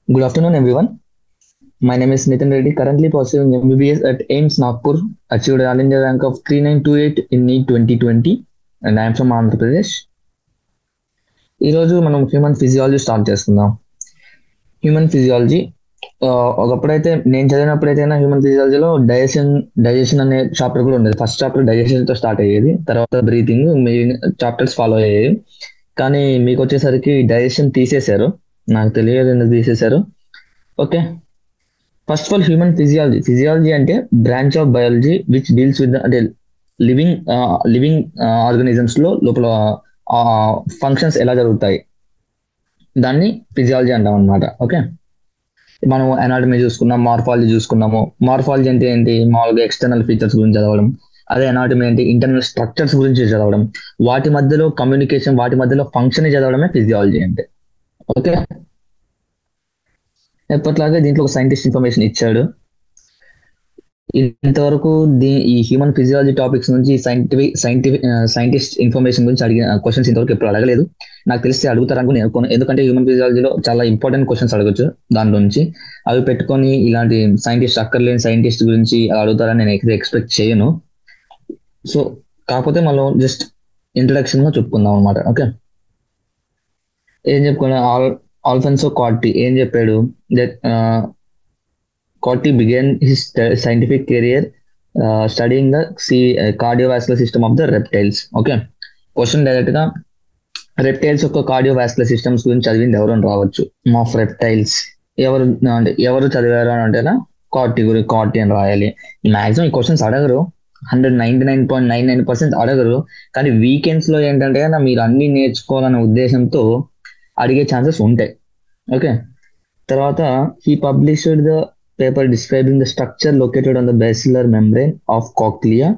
Good afternoon, everyone. My name is Nitin Reddy, currently pursuing MBBS at AIMS Nagpur, achieved all India rank of 3928 in NEET 2020, and I am from Andhra Pradesh. ఈరోజు మనం human physiology start చేసుకుందాం. Human physiology ఒకప్పుడైతే నేను చదివినప్పుడైతే human ఫిజియాలజీలో digestion అనే chapter కూడా ఉండేది. First chapter digestion తో start అయ్యేది, తర్వాత బ్రీతింగ్, మిగిలిన చాప్టర్స్ ఫాలో అయ్యేవి. కానీ మీకు వచ్చేసరికి డైజెషన్ తీసేశారు. నాకు తెలియదు ఎందుకు తీసేశారు. Okay, first of all human physiology అంటే branch of biology which deals with అంటే లివింగ్ ఆర్గానిజమ్స్ లో లోపల ఫంక్షన్స్ ఎలా జరుగుతాయి, దాన్ని ఫిజియాలజీ అంటాం అనమాట. ఓకే, మనం అనాటమీ చూసుకున్నాం, మార్ఫాలజీ చూసుకున్నాము. మార్ఫాలజీ అంటే ఏంటి, మామూలుగా ఎక్స్టర్నల్ ఫీచర్స్ గురించి చదవడం. అదే అనాటమీ అంటే ఇంటర్నల్ స్ట్రక్చర్స్ గురించి చదవడం, వాటి మధ్యలో కమ్యూనికేషన్, వాటి మధ్యలో ఫంక్షన్ చదవడమే ఫిజియాలజీ అంటే. ఓకే, ఎప్పట్లాగే దీంట్లో ఒక సైంటిస్ట్ ఇన్ఫర్మేషన్ ఇచ్చాడు. ఇంతవరకు ఈ హ్యూమన్ ఫిజియాలజీ టాపిక్స్ నుంచి సైంటిస్ట్ ఇన్ఫర్మేషన్ గురించి అడిగిన క్వశ్చన్స్ ఇంతవరకు ఎప్పుడు అడగలేదు. నాకు తెలిసి అడుగుతారనుకో నేను అనుకోను, ఎందుకంటే హ్యూమన్ ఫిజియాలజీలో చాలా ఇంపార్టెంట్ క్వశ్చన్స్ అడగచ్చు. దాంట్లో నుంచి అవి పెట్టుకొని ఇలాంటి సైంటిస్ట్, అక్కర్లేని సైంటిస్ట్ గురించి అడుగుతారని నేను అయితే ఎక్స్పెక్ట్ చేయను. సో కాకపోతే మనం జస్ట్ ఇంట్రడక్షన్ గా చెప్పుకుందాం అనమాట. ఓకే, ఏం చెప్పుకున్నా, ఆల్ఫెన్సో కార్టీ ఏం చెప్పాడు, that Corti began his scientific career studying the cardiovascular system of the reptiles. Okay, question direct గా రెప్టైల్స్ యొక్క కార్డియోవాస్కులర్ సిస్టమ్స్ గురించి చదివింది ఎవరు అని రావచ్చు. ఆఫ్ రెప్టైల్స్ ఎవరు చదివారు అని అంటేనా కార్టీ అని రాయాలి. మాక్సిమం ఈ క్వశ్చన్స్ అడగరు, 199.99% అడగరు. కానీ వీకెండ్స్ లో ఏంటంటే మీరు అన్ని నేర్చుకోవాలనే ఉద్దేశంతో అడిగే ఛాన్సెస్ ఉంటాయి. ఓకే, తర్వాత he published the paper describing the structure located on the basilar membrane of cochlea,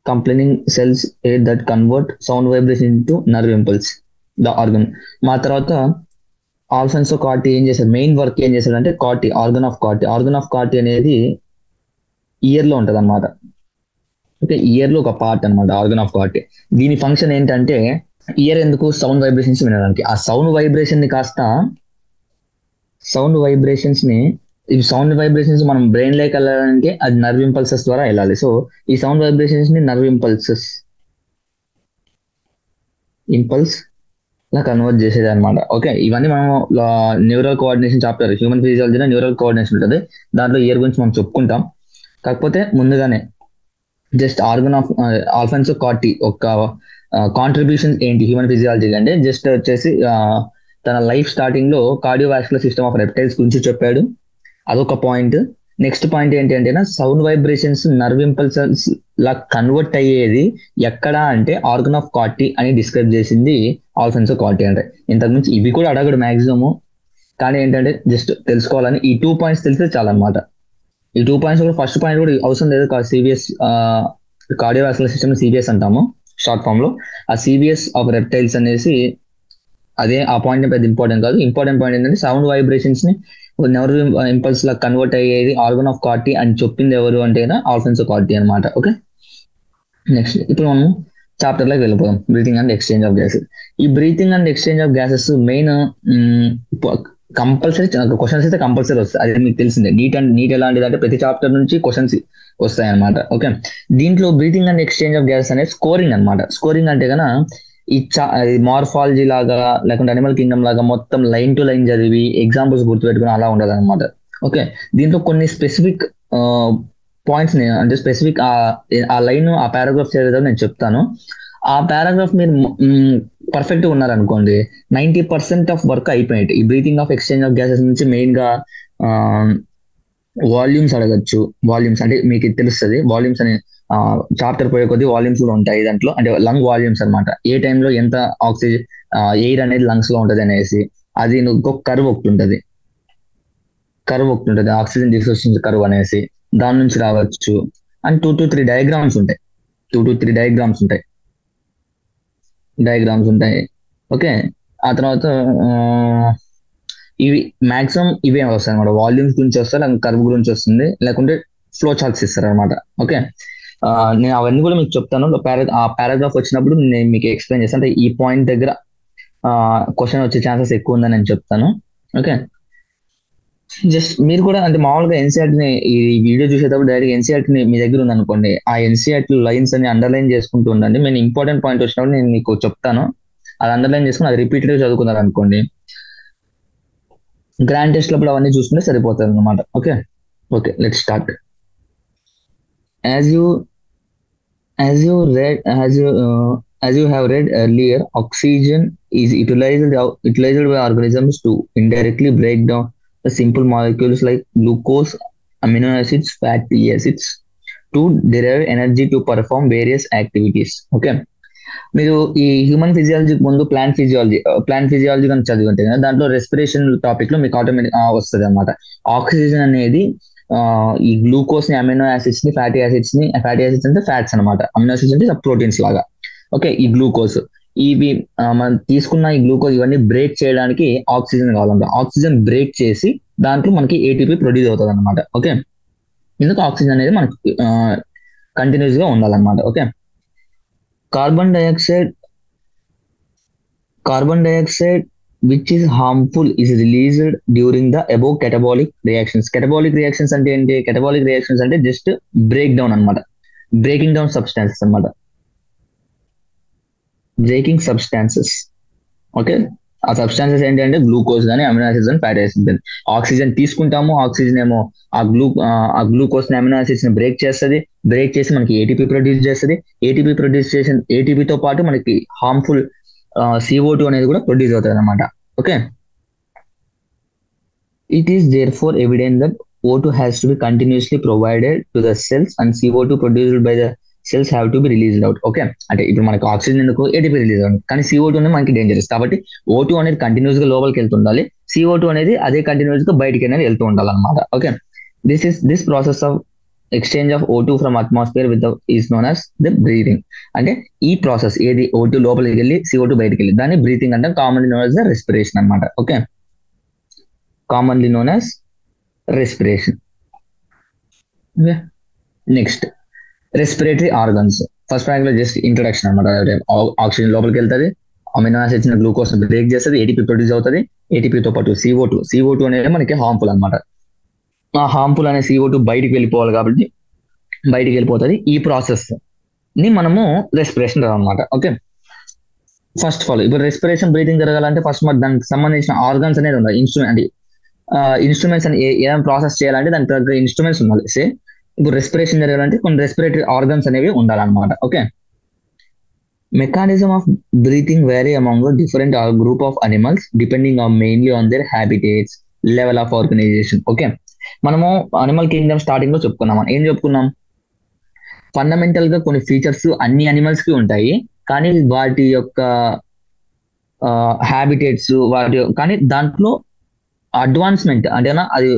complaining cells that convert sound vibration into nerve impulse, the organ. మా తర్వాత ఆల్ఫెన్సో కార్టీ ఏం చేశారు, మెయిన్ వర్క్ ఏం చేశాడు అంటే organ of Corti అనేది ear లో ఉంటది అనమాట. ఓకే, ఇయర్ లో ఒక పార్ట్ అనమాట ఆర్గన్ ఆఫ్ కార్టీ. దీని ఫంక్షన్ ఏంటంటే ఇయర్ ఎందుకు, సౌండ్ వైబ్రేషన్స్ వినడానికి. ఆ సౌండ్ వైబ్రేషన్ వైబ్రేషన్స్ మనం బ్రెయిన్ లోకి వెళ్ళాలంటే అది నర్వ్ ఇంపల్సెస్ ద్వారా వెళ్ళాలి. సో ఈ సౌండ్ వైబ్రేషన్స్ ని నర్వ్ ఇంపల్స్ లా కన్వర్ట్ చేసేది అనమాట. ఓకే, ఇవన్నీ మనం న్యూరల్ కోఆర్డినేషన్ చాప్టర్, హ్యూమన్ ఫిజియాలజీలో న్యూరల్ కోఆర్డినేషన్ ఉంటుంది, దాంట్లో ఇయర్ గురించి మనం చెప్పుకుంటాం. కాకపోతే ముందుగానే జస్ట్ ఆల్ఫెన్సో కార్టీ ఒక కాంట్రిబ్యూషన్ ఏంటి హ్యూమన్ ఫిజియాలజీ అంటే, జస్ట్ వచ్చేసి తన లైఫ్ స్టార్టింగ్ లో కార్డియోవాస్కులర్ సిస్టమ్ ఆఫ్ రెప్టైల్స్ గురించి చెప్పాడు. అదొక పాయింట్. నెక్స్ట్ పాయింట్ ఏంటి అంటే సౌండ్ వైబ్రేషన్స్ నర్వ్ ఇంపల్సెస్ లా కన్వర్ట్ అయ్యేది ఎక్కడ అంటే ఆర్గన్ ఆఫ్ కార్టీ అని డిస్క్రైబ్ చేసింది ఆల్ఫెన్సో కార్టీ. అంటే ఇంతకుమించి ఇవి కూడా అడగడు మాక్సిమము, కానీ ఏంటంటే జస్ట్ తెలుసుకోవాలని ఈ 2 పాయింట్స్ తెలిస్తే చాలన్నమాట. ఈ 2 పాయింట్స్ కూడా, ఫస్ట్ పాయింట్ కూడా అవసరం లేదు. సిబిఎస్ కార్డియోవాస్కులర్ సిస్టమ్ సిబిఎస్ అంటాము షార్ట్ ఫామ్ లో. ఆ సిబిఎస్ ఆఫ్ రెప్టైల్స్ అనేసి అదే, ఆ పాయింట్ పెద్ద ఇంపార్టెంట్ కాదు. ఇంపార్టెంట్ పాయింట్ ఏంటంటే సౌండ్ వైబ్రేషన్స్ ని నర్వ్ ఇంపల్స్ లా కన్వర్ట్ అయ్యేది ఆర్గన్ ఆఫ్ కార్టీ అని చెప్పింది ఎవరు అంటే ఆల్ఫెన్సో కార్టీ అనమాట. ఓకే, నెక్స్ట్ ఇప్పుడు మనం చాప్టర్ లోకి వెళ్ళిపోదాం, breathing and exchange of gases. ఈ breathing and exchange of gases main compulsory questions అయితే కంపల్సరీ వస్తాయి, అది మీకు తెలిసిందే. నీట్ ఎలాంటిది అంటే ప్రతి చాప్టర్ నుంచి క్వశ్చన్స్ వస్తాయి అనమాట. ఓకే, దీంట్లో breathing and exchange of gases అనేది స్కోరింగ్ అనమాట. స్కోరింగ్ అంటే కన్నా ఈ మార్ఫాలజీ లాగా లేకుంటే అనిమల్ కింగ్డమ్ లాగా మొత్తం లైన్ టు లైన్ చదివి ఎగ్జాంపుల్స్ గుర్తుపెట్టుకుని అలా ఉండదు అనమాట. ఓకే, దీంట్లో కొన్ని స్పెసిఫిక్ పాయింట్స్ అంటే స్పెసిఫిక్ ఆ లైన్, ఆ పారాగ్రాఫ్ చదివేదని నేను చెప్తాను. ఆ పారాగ్రాఫ్ మీరు పర్ఫెక్ట్ గా ఉన్నారనుకోండి, 90% ఆఫ్ వర్క్ అయిపోయినట్టు. ఈ breathing of exchange of gases నుంచి మెయిన్ గా వాల్యూమ్స్ అడగచ్చు. వాల్యూమ్స్ అంటే మీకు తెలుస్తుంది, వాల్యూమ్స్ అనే చాప్టర్ పోయే కొద్ది వాల్యూమ్స్ కూడా ఉంటాయి దాంట్లో. అంటే లంగ్ వాల్యూమ్స్ అనమాట, ఏ టైంలో ఎంత ఆక్సిజన్ ఎయిర్ అనేది లంగ్స్ లో ఉంటది అనేసి. అది ఇంకొక కర్వ్ ఒకటి ఉంటుంది, ఆక్సిజన్ డిసోసియేషన్ కర్వ్ అనేసి, దాని నుంచి రావచ్చు. అండ్ 2 to 3 డయాగ్రామ్స్ ఉంటాయి. ఓకే, ఆ తర్వాత ఇవి మాక్సిమం ఇవే వస్తాయి అనమాట. వాల్యూమ్స్ గురించి వస్తారు, కర్వ్ గురించి వస్తుంది, లేకుంటే ఫ్లో చార్ట్స్ ఇస్తారు అనమాట. ఓకే, నేను అవన్నీ కూడా మీకు చెప్తాను. ఆ పారాగ్రాఫ్ వచ్చినప్పుడు నేను మీకు ఎక్స్ప్లెయిన్ చేస్తాను. అంటే ఈ పాయింట్ దగ్గర క్వశ్చన్ వచ్చే ఛాన్సెస్ ఎక్కువ ఉందని నేను చెప్తాను. ఓకే, జస్ట్ మీరు కూడా అంటే మామూలుగా ఎన్సీఆర్టీ ని ఈ వీడియో చూసేటప్పుడు డైరెక్ట్ ఎన్సీఆర్టీ ని మీ దగ్గర ఉంది అనుకోండి, ఆ ఎన్సీఆర్టీ లైన్స్ అని అండర్లైన్ చేసుకుంటూ ఉండండి. నేను ఇంపార్టెంట్ పాయింట్ వచ్చినప్పుడు నేను మీకు చెప్తాను, అది అండర్లైన్ చేసుకుని అది రిపీటెడ్ గా చదువుకున్నారు అనుకోండి, గ్రాండ్ టెస్ట్ లో అవన్నీ చూసుకుంటే సరిపోతుంది అనమాట. Okay okay, let start. As you as you read as you have read earlier, oxygen is utilized by organisms to indirectly break down the simple molecules like glucose, amino acids, fatty acids to derive energy to perform various activities. Okay, మీరు ఈ human ఫిజియాలజీకి ముందు plant physiology కానీ చదివి ఉంటే కదా, దాంట్లో respiration topic లో మీకు ఆటోమేటిక్ వస్తుంది అనమాట. ఆక్సిజన్ అనేది ఈ గ్లూకోజ్ ని, అమినో యాసిడ్స్ ని, ఫ్యాటీ యాసిడ్స్ అంటే ఫ్యాట్స్ అనమాట, అమినో యాసిడ్స్ అంటే ప్రోటీన్స్ లాగా. ఓకే, ఈ గ్లూకోజ్ ఇవి మనం తీసుకున్న ఈ గ్లూకోజ్ ఇవన్నీ బ్రేక్ చేయడానికి ఆక్సిజన్ కావాలంట. ఆక్సిజన్ బ్రేక్ చేసి దాంట్లో మనకి ఏటీపీ ప్రొడ్యూస్ అవుతుంది అనమాట. ఓకే, ఇందుకు ఆక్సిజన్ అనేది మనకి కంటిన్యూస్ గా ఉండాలన్నమాట. Okay, carbon dioxide which is harmful is released during the above catabolic reactions. Catabolic reactions అంటే ఏంటి? catabolic reactions అంటే జస్ట్ బ్రేక్ డౌన్ అనమాట, బ్రేకింగ్ డౌన్ సబ్స్టాన్సెస్ అనమాట, బ్రేకింగ్ సబ్స్టాన్సెస్. ఓకే, ఆ సబ్స్టాన్సెస్ ఏంటంటే గ్లూకోజ్ కానీ, అమినో యాసిడ్స్ కానీ, ఫ్యాటీ యాసిడ్స్ కానీ. ఆక్సిజన్ తీసుకుంటాము, ఆక్సిజన్ ఏమో ఆ గ్లూకోజ్ ని, అమినో యాసిడ్స్ ని బ్రేక్ చేస్తుంది, బ్రేక్ చేసి మనకి ఏటీపీ ప్రొడ్యూస్ చేస్తుంది. ఏటీపీ ప్రొడ్యూస్ చేసిన ఏటీపీతో పాటు మనకి హార్మ్ఫుల్ CO2 అనేది కూడా ప్రొడ్యూస్ అవుతుంది అనమాట. Okay, it is therefore evident that O2 has to be continuously provided to the cells and CO2 produced by the cells have to be released out. Okay, అంటే ఇప్పుడు మనకి ఆక్సిజన్ ఎందుకు, ATP release అవుతుంది, కానీ CO2 అనేది మనకి dangerous కాబట్టి O2 అనేది కంటిన్యూస్ గా లోపలికి వెళ్తుండాలి, CO2 అనేది అదే కంటిన్యూస్ గా బయటికి అనేది వెళ్తూ ఉండాలి అనమాట. Okay, this process of exchange of O2 from atmosphere with is known as the breathing. అంటే ఈ ప్రాసెస్ ఏది, O2 లోపలికి వెళ్ళి CO2 బయటికి వెళ్ళి, దాన్ని బ్రీతింగ్ అంటే commonly known as the respiration అనమాట. Okay, commonly known as respiration. Next respiratory organs. First rank లో జస్ట్ ఇంట్రడక్షన్ అనమాట. ఆక్సిజన్ లోపలికి వెళ్తుంది, అమినో యాసిడ్స్ గ్లూకోజ్ బ్రేక్ చేస్తుంది, ఏటీపీ ప్రొడ్యూస్ అవుతుంది, ఏటీపీతో పాటు CO2 అనేది మనకి హార్మ్ఫుల్ అనమాట. ఆ హార్మ్ఫుల్ అనే CO2 బయటికి వెళ్ళిపోవాలి కాబట్టి బయటికి వెళ్ళిపోతుంది. ఈ ప్రాసెస్ ని మనము రెస్పిరేషన్ అనమాట. ఓకే, ఫస్ట్ ఆఫ్ ఆల్ ఇప్పుడు రెస్పిరేషన్ బ్రీతింగ్ జరగాలంటే ఫస్ట్ మరి దానికి సంబంధించిన ఆర్గన్స్ అనేది ఉండాలి. ఇన్స్ట్రుమెంట్స్ అని ఏదైనా ప్రాసెస్ చేయాలంటే దానికి దగ్గర ఇన్స్ట్రుమెంట్స్ ఉండాలి. ఇప్పుడు రెస్పిరేషన్ జరగాలంటే కొన్ని రెస్పిరేటరీ ఆర్గన్స్ అనేవి ఉండాలన్నమాట. Okay, mechanism of breathing vary among different group of animals depending on mainly on their habitats, level of organisation. Okay, మనము అనిమల్ కింగ్డమ్ స్టార్టింగ్ లో చెప్పుకున్నాం. ఏం చెప్పుకున్నాం? ఫండమెంటల్ గా కొన్ని ఫీచర్స్ అన్ని అనిమల్స్ కి ఉంటాయి, కానీ వాటి యొక్క హ్యాబిటేట్స్ కానీ దాంట్లో అడ్వాన్స్మెంట్ అంటే అది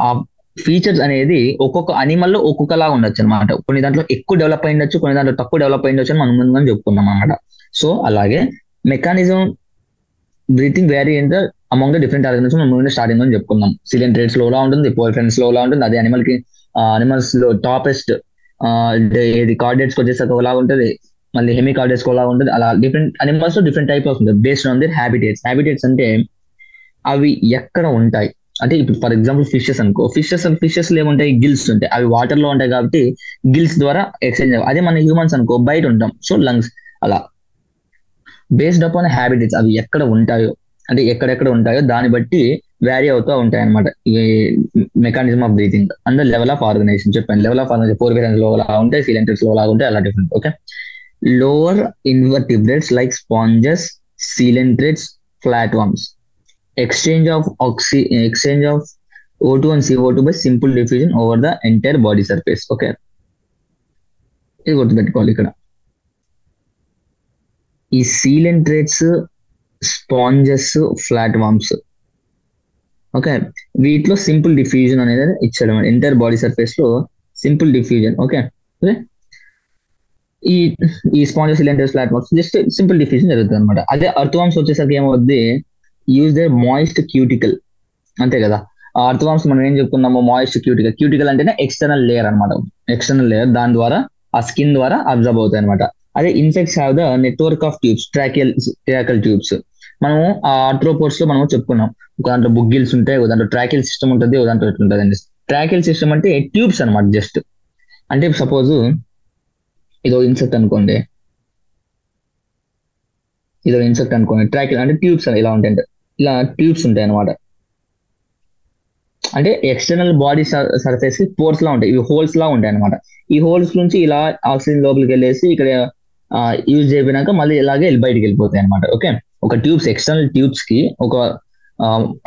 ఆ ఫీచర్స్ అనేది ఒక్కొక్క అనిమల్ లో ఒక్కొక్కలా ఉండొచ్చు అనమాట. కొన్ని దాంట్లో ఎక్కువ డెవలప్ అయి ఉండొచ్చు, కొన్ని దాంట్లో తక్కువ డెవలప్ అయి ఉండొచ్చు అని మనం ముందుగా చెప్పుకున్నాం అనమాట. సో అలాగే mechanism breathing vary in the among the different organs మనం ముందు స్టార్టింగ్ అని చెప్పుకున్నాం. సిలిండ్రేట్స్ లో ఉంటుంది, పోర్ఫెన్స్ లో ఉంటుంది, అదే అనిమల్స్ లో టాపెస్ట్ ఏది కార్డేట్స్ వచ్చేసరికి ఒకలా ఉంటుంది, మళ్ళీ హెమీ కార్డేట్స్ ఒకలా ఉంటుంది. అలా డిఫరెంట్ అనిమల్స్ లో డిఫరెంట్ టైప్ ఆఫ్ ఉంటుంది based on their habitats. Habitats అంటే అవి ఎక్కడ ఉంటాయి అంటే ఇప్పుడు ఫర్ ఎగ్జాంపుల్ ఫిషెస్ అనుకో, ఫిషెస్ ఏముంటాయి, గిల్స్ ఉంటాయి, అవి వాటర్ లో ఉంటాయి కాబట్టి గిల్స్ ద్వారా ఎక్స్చేంజ్. అదే మన హ్యూమన్స్ అనుకో బయట ఉంటాం, సో లంగ్స్. అలా బేస్డ్ అపాన్ హ్యాబిటేట్స్ అవి ఎక్కడ ఉంటాయో అంటే ఎక్కడెక్కడ ఉంటాయో దాన్ని బట్టి వ్యారీ అవుతూ ఉంటాయి అనమాట ఈ mechanism of breathing. And the level of organisation చెప్పాను. లెవెల్ ఆఫ్ ఆర్గనైజేషన్ పోర్ఫెరన్స్ లో అలా ఉంటాయి, సిలిండర్స్ లో అలా ఉంటాయి, అలా different. Okay, lower invertebrates like sponges, coelenterates, flat worms exchange of O2 and CO2 by simple diffusion over the entire body surface. Okay, ఇది గుర్తుపెట్టుకోవాలి. ఇక్కడ ఈ సీలెంట్రేట్స్, స్పాంజెస్, ఫ్లాట్ వామ్స్, ఓకే, వీటిలో సింపుల్ డిఫ్యూజన్ అనేది ఇచ్చాడు ఎంటైర్ బాడీ సర్ఫేస్ లో simple diffusion. Okay, ఈ sponges, cylinders, flat worms just simple diffusion జరుగుతుంది అనమాట. అదే అర్థవామ్స్ వచ్చేసరికి ఏమవుద్ది, యూజ్ ద మాయిస్ట్ క్యూటికల్. అంతే కదా, అర్థవామ్స్ మనం ఏం చెప్పుకున్నాము, మాయిస్ట్ క్యూటికల్ అంటేనే ఎక్స్టర్నల్ లేయర్ అనమాట. ఎక్స్టర్నల్ లేయర్ దాని ద్వారా ఆ స్కిన్ ద్వారా అబ్జర్వ్ అవుతాయి అనమాట. అదే insects have the network of tubes, tracheal tubes. మనము ఆ ఆర్థ్రోపోడ్స్ లో మనం చెప్పుకున్నాం, ఒక దాంట్లో బుగ్గిల్స్ ఉంటాయి, ఒక దాంట్లో ట్రాకిల్ సిస్టమ్ ఉంటుంది, ఒక దాంట్లో ఎట్లుంటుంది అండి. ట్రాకిల్ సిస్టమ్ అంటే ట్యూబ్స్ అనమాట. జస్ట్ అంటే సపోజ్ ఇదో ఇన్సెక్ట్ అనుకోండి, ట్రాకిల్ అంటే ట్యూబ్స్ ఇలా ఉంటాయి, ఇలా ట్యూబ్స్ ఉంటాయి అనమాట. అంటే ఎక్స్టర్నల్ బాడీ సర్ఫేస్ కి పోర్స్ లా ఉంటాయి, ఇవి హోల్స్ లా ఉంటాయి అనమాట. ఈ హోల్స్ నుంచి ఇలా ఆక్సిజన్ లోపలికి వెళ్ళేసి ఇక్కడ యూజ్ చేయడానికి మళ్ళీ ఇలాగే బయటికి వెళ్ళిపోతాయి అనమాట. ఓకే, ఒక ట్యూబ్స్, ఎక్స్టర్నల్ ట్యూబ్స్ కి ఒక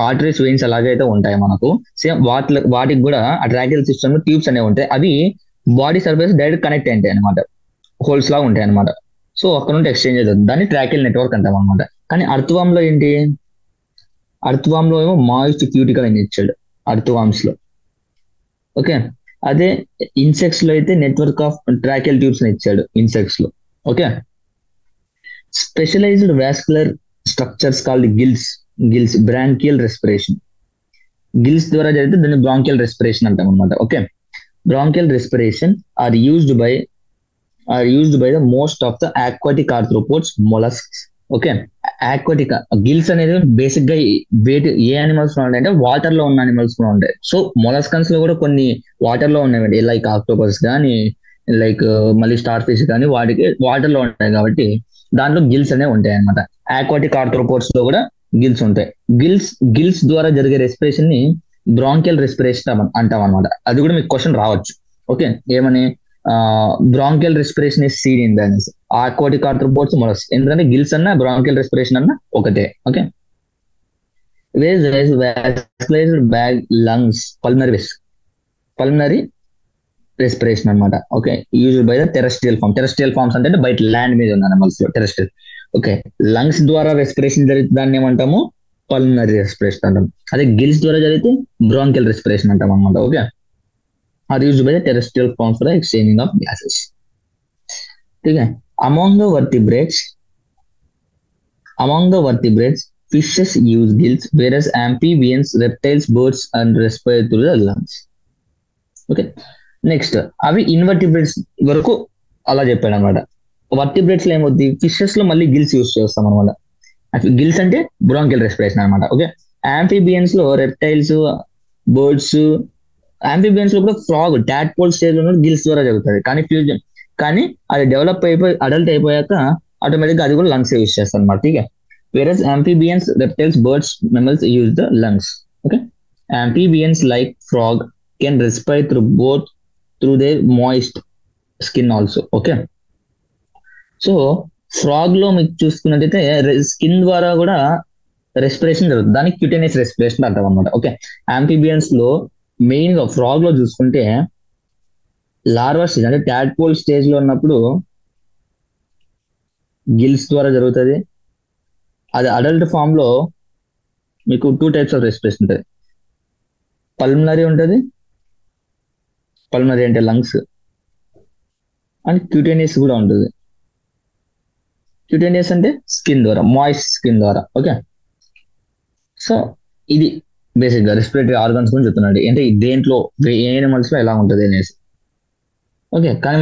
ఆర్టరీస్, వెయిన్స్ అలాగైతే ఉంటాయి మనకు, సేమ్ వాటికి కూడా ఆ ట్రాకిల్ సిస్టమ్ ట్యూబ్స్ అనేవి ఉంటాయి. అవి బాడీ సర్ఫేస్ డైరెక్ట్ కనెక్ట్ అయింటాయి అనమాట, హోల్స్ లా ఉంటాయి అనమాట. సో అక్కడ నుండి ఎక్స్చేంజ్ అవుతుంది, దాన్ని ట్రాకిల్ నెట్వర్క్ అంటాం అనమాట. కానీ అర్త్వామ్ లో ఏంటి, అర్త్వామ్ లో ఏమో మాయిస్ట్ క్యూటికల్ అని ఇచ్చాడు అర్త్వామ్స్ లో. ఓకే, అదే ఇన్సెక్ట్స్ లో అయితే నెట్వర్క్ ఆఫ్ ట్రాకిల్ ట్యూబ్స్ అని ఇచ్చాడు ఇన్సెక్ట్స్ లో. Okay, specialized vascular structures called gills branchial respiration. Gills ద్వారా జరిగితే దాన్ని బ్రాంకియల్ రెస్పిరేషన్ అంటాం అనమాట. Okay, branchial respiration are used by the most of the aquatic arthropods, molluscs. Okay, aquatic gills అనేది basic గా ఏ అనిమల్స్ లో ఉంటాయి అంటే వాటర్ లో ఉన్న అనిమల్స్ లో ఉంటాయి. సో మొలస్కన్స్ లో కూడా కొన్ని వాటర్ లో ఉన్నాయి, లైక్ ఆక్టోపస్ కానీ, లైక్ మళ్ళీ స్టార్ ఫిష్ కానీ, వాటికి వాటర్ లో ఉంటాయి కాబట్టి దాంట్లో గిల్స్ అనేవి ఉంటాయి అనమాట. ఆక్వాటిక్ ఆర్థ్రోపోడ్స్ లో కూడా గిల్స్ ఉంటాయి. గిల్స్ ద్వారా జరిగే రెస్పిరేషన్ ని బ్రాంకియల్ రెస్పిరేషన్ అంటాం అనమాట. అది కూడా మీకు క్వశ్చన్ రావచ్చు. ఓకే, ఏమని, branchial respiration is seen in దన్స్ ఆక్వాటిక్ ఆర్థ్రోపోడ్స్, మొలస్క్. ఎందుకంటే గిల్స్ అన్న బ్రాంకియల్ రెస్పిరేషన్ అన్న ఒకటే. Okay, vascularised bag lungs, pulmonary respiration అనమాట. Okay, used by the terrestrial forms అంటే బయట ల్యాండ్ మీద ఉన్న అనిమల్స్ లో టెరెస్ట్రియల్. ఓకే, లంగ్స్ ద్వారా రెస్పిరేషన్ జరిగితే దాన్ని ఏమంటాము, పల్మనరీ రెస్పిరేషన్ అంటాం. అదే గిల్స్ ద్వారా జరిగితే బ్రాంకియల్ రెస్పిరేషన్ అంటాం అనమాట. Okay, are used by the terrestrial forms for the exchanging of gases. Okay, among the vertebrates, fishes use gills, whereas amphibians, reptiles, birds and respire through the lungs. Okay, next అవి invertebrates వరకు అలా చెప్పాడు అనమాట. Vertebrates లో ఏమవుతుంది, fishes లో మళ్ళీ gills use చేస్తాం అనమాట. గిల్స్ అంటే బ్రాంకియల్ రెస్పిరేషన్ అనమాట. ఓకే, ఆంఫిబియన్స్ లో రెప్టైల్స్, బర్డ్స్, ఆంఫిబియన్స్ లో కూడా ఫ్రాగ్, టాడ్పోల్ స్టేజ్ లో గిల్స్ ద్వారా జరుగుతుంది. కానీ అది డెవలప్ అయిపోయి అడల్ట్ అయిపోయాక ఆటోమేటిక్ గా అది కూడా లంగ్స్ యూస్ చేస్తారు అనమాట. Whereas amphibians, reptiles, birds, mammals use the lungs. Okay, amphibians like frog can respire through their moist skin also. Okay, so frog లో మీకు చూసుకున్నట్టయితే స్కిన్ ద్వారా కూడా రెస్పిరేషన్ జరుగుతుంది, దానికి క్యూటేనియస్ రెస్పిరేషన్ అంటాం అనమాట. ఓకే, ఆంఫిబియన్స్ లో మెయిన్ గా ఫ్రాగ్ లో చూసుకుంటే లార్వా స్టేజ్ అంటే టాడ్పోల్ స్టేజ్ లో ఉన్నప్పుడు గిల్స్ ద్వారా జరుగుతుంది. అది అడల్ట్ ఫామ్ లో మీకు 2 టైప్స్ ఆఫ్ రెస్పిరేషన్ ఉంటుంది. పల్మనరీ ఉంటుంది, పల్మనరీ అంటే లంగ్స్, అండ్ క్యూటేనియస్ కూడా ఉంటుంది. క్యూటేనియస్ అంటే స్కిన్ ద్వారా, మాయిస్ట్ స్కిన్ ద్వారా. ఓకే, సో ఇది బేసిక్ గా రెస్పిరేటరీ ఆర్గన్స్ గురించి చెప్తున్నాడు, అంటే దేంట్లో ఏ ఎనిమల్స్ లో ఎలా ఉంటుంది అనేసి. ఓకే, కానీ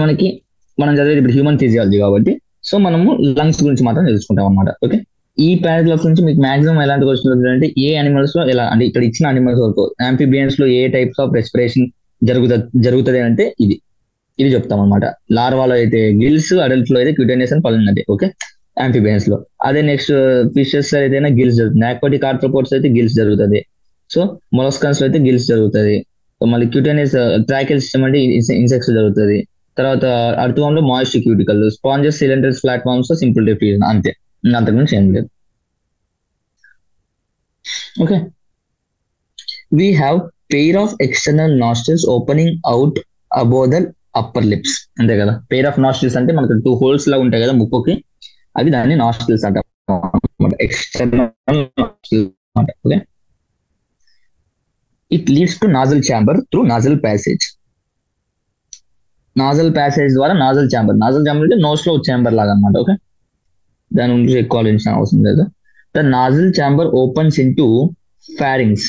మనం చదివేది ఇప్పుడు హ్యూమన్ ఫిజియాలజీ కాబట్టి సో మనము లంగ్స్ గురించి మాత్రం తెలుసుకుంటాం అనమాట. ఓకే, ఈ పారాగ్రాఫ్ నుంచి మీకు మాక్సిమం ఎలాంటి క్వశ్చన్ అంటే ఏ అనిమల్స్ లో ఎలా, అంటే ఇక్కడ ఇచ్చిన అనిమల్స్ వరకు ఆంఫిబియన్స్ లో ఏ టైప్స్ ఆఫ్ రెస్పిరేషన్ జరుగుతుంది అంటే ఇది చెప్తాం అనమాట. లార్వాలో అయితే గిల్స్, అడల్ట్ లో అయితే క్యూటేనియస్ అని పల్మనరీ. ఓకే, ఆంఫిబియన్స్ లో. అదే నెక్స్ట్ ఫిషెస్ అయితే గిల్స్ జరుగుతుంది, ఆక్వాటిక్ ఆర్థ్రోపోడ్స్ అయితే గిల్స్ జరుగుతుంది, సో మొలస్కన్స్ లో అయితే గిల్స్ జరుగుతుంది. మళ్ళీ క్యూటేనియస్ ట్రాకిల్ సిస్టమ్ అంటే ఇన్సెక్ట్స్ జరుగుతుంది. తర్వాత అర్థవామ్ లో moist cuticle, sponges, cylinders, platforms లో సింపుల్ డిఫ్యూజన్, అంతే, అంతకుమించి ఏం లేదు. Okay, we have pair of external nostrils opening out above the upper lips. అంతే కదా, pair of nostrils అంటే మనకు 2 holes లా ఉంటాయి కదా ముక్కుకి, అవి దాన్ని nostrils అంటాం, ఎక్స్టర్నల్ nostrils అంట. Okay, it leads to nasal chamber through nasal passage. Nozzle passage ద్వారా నాజల్ ఛాంబర్ అంటే నోస్ లో ఛాంబర్ లాగా అనమాట. ఓకే, దాని గురించి ఎక్కువ ఆలోచించిన అవసరం లేదు. The nozzle chamber opens into pharynx.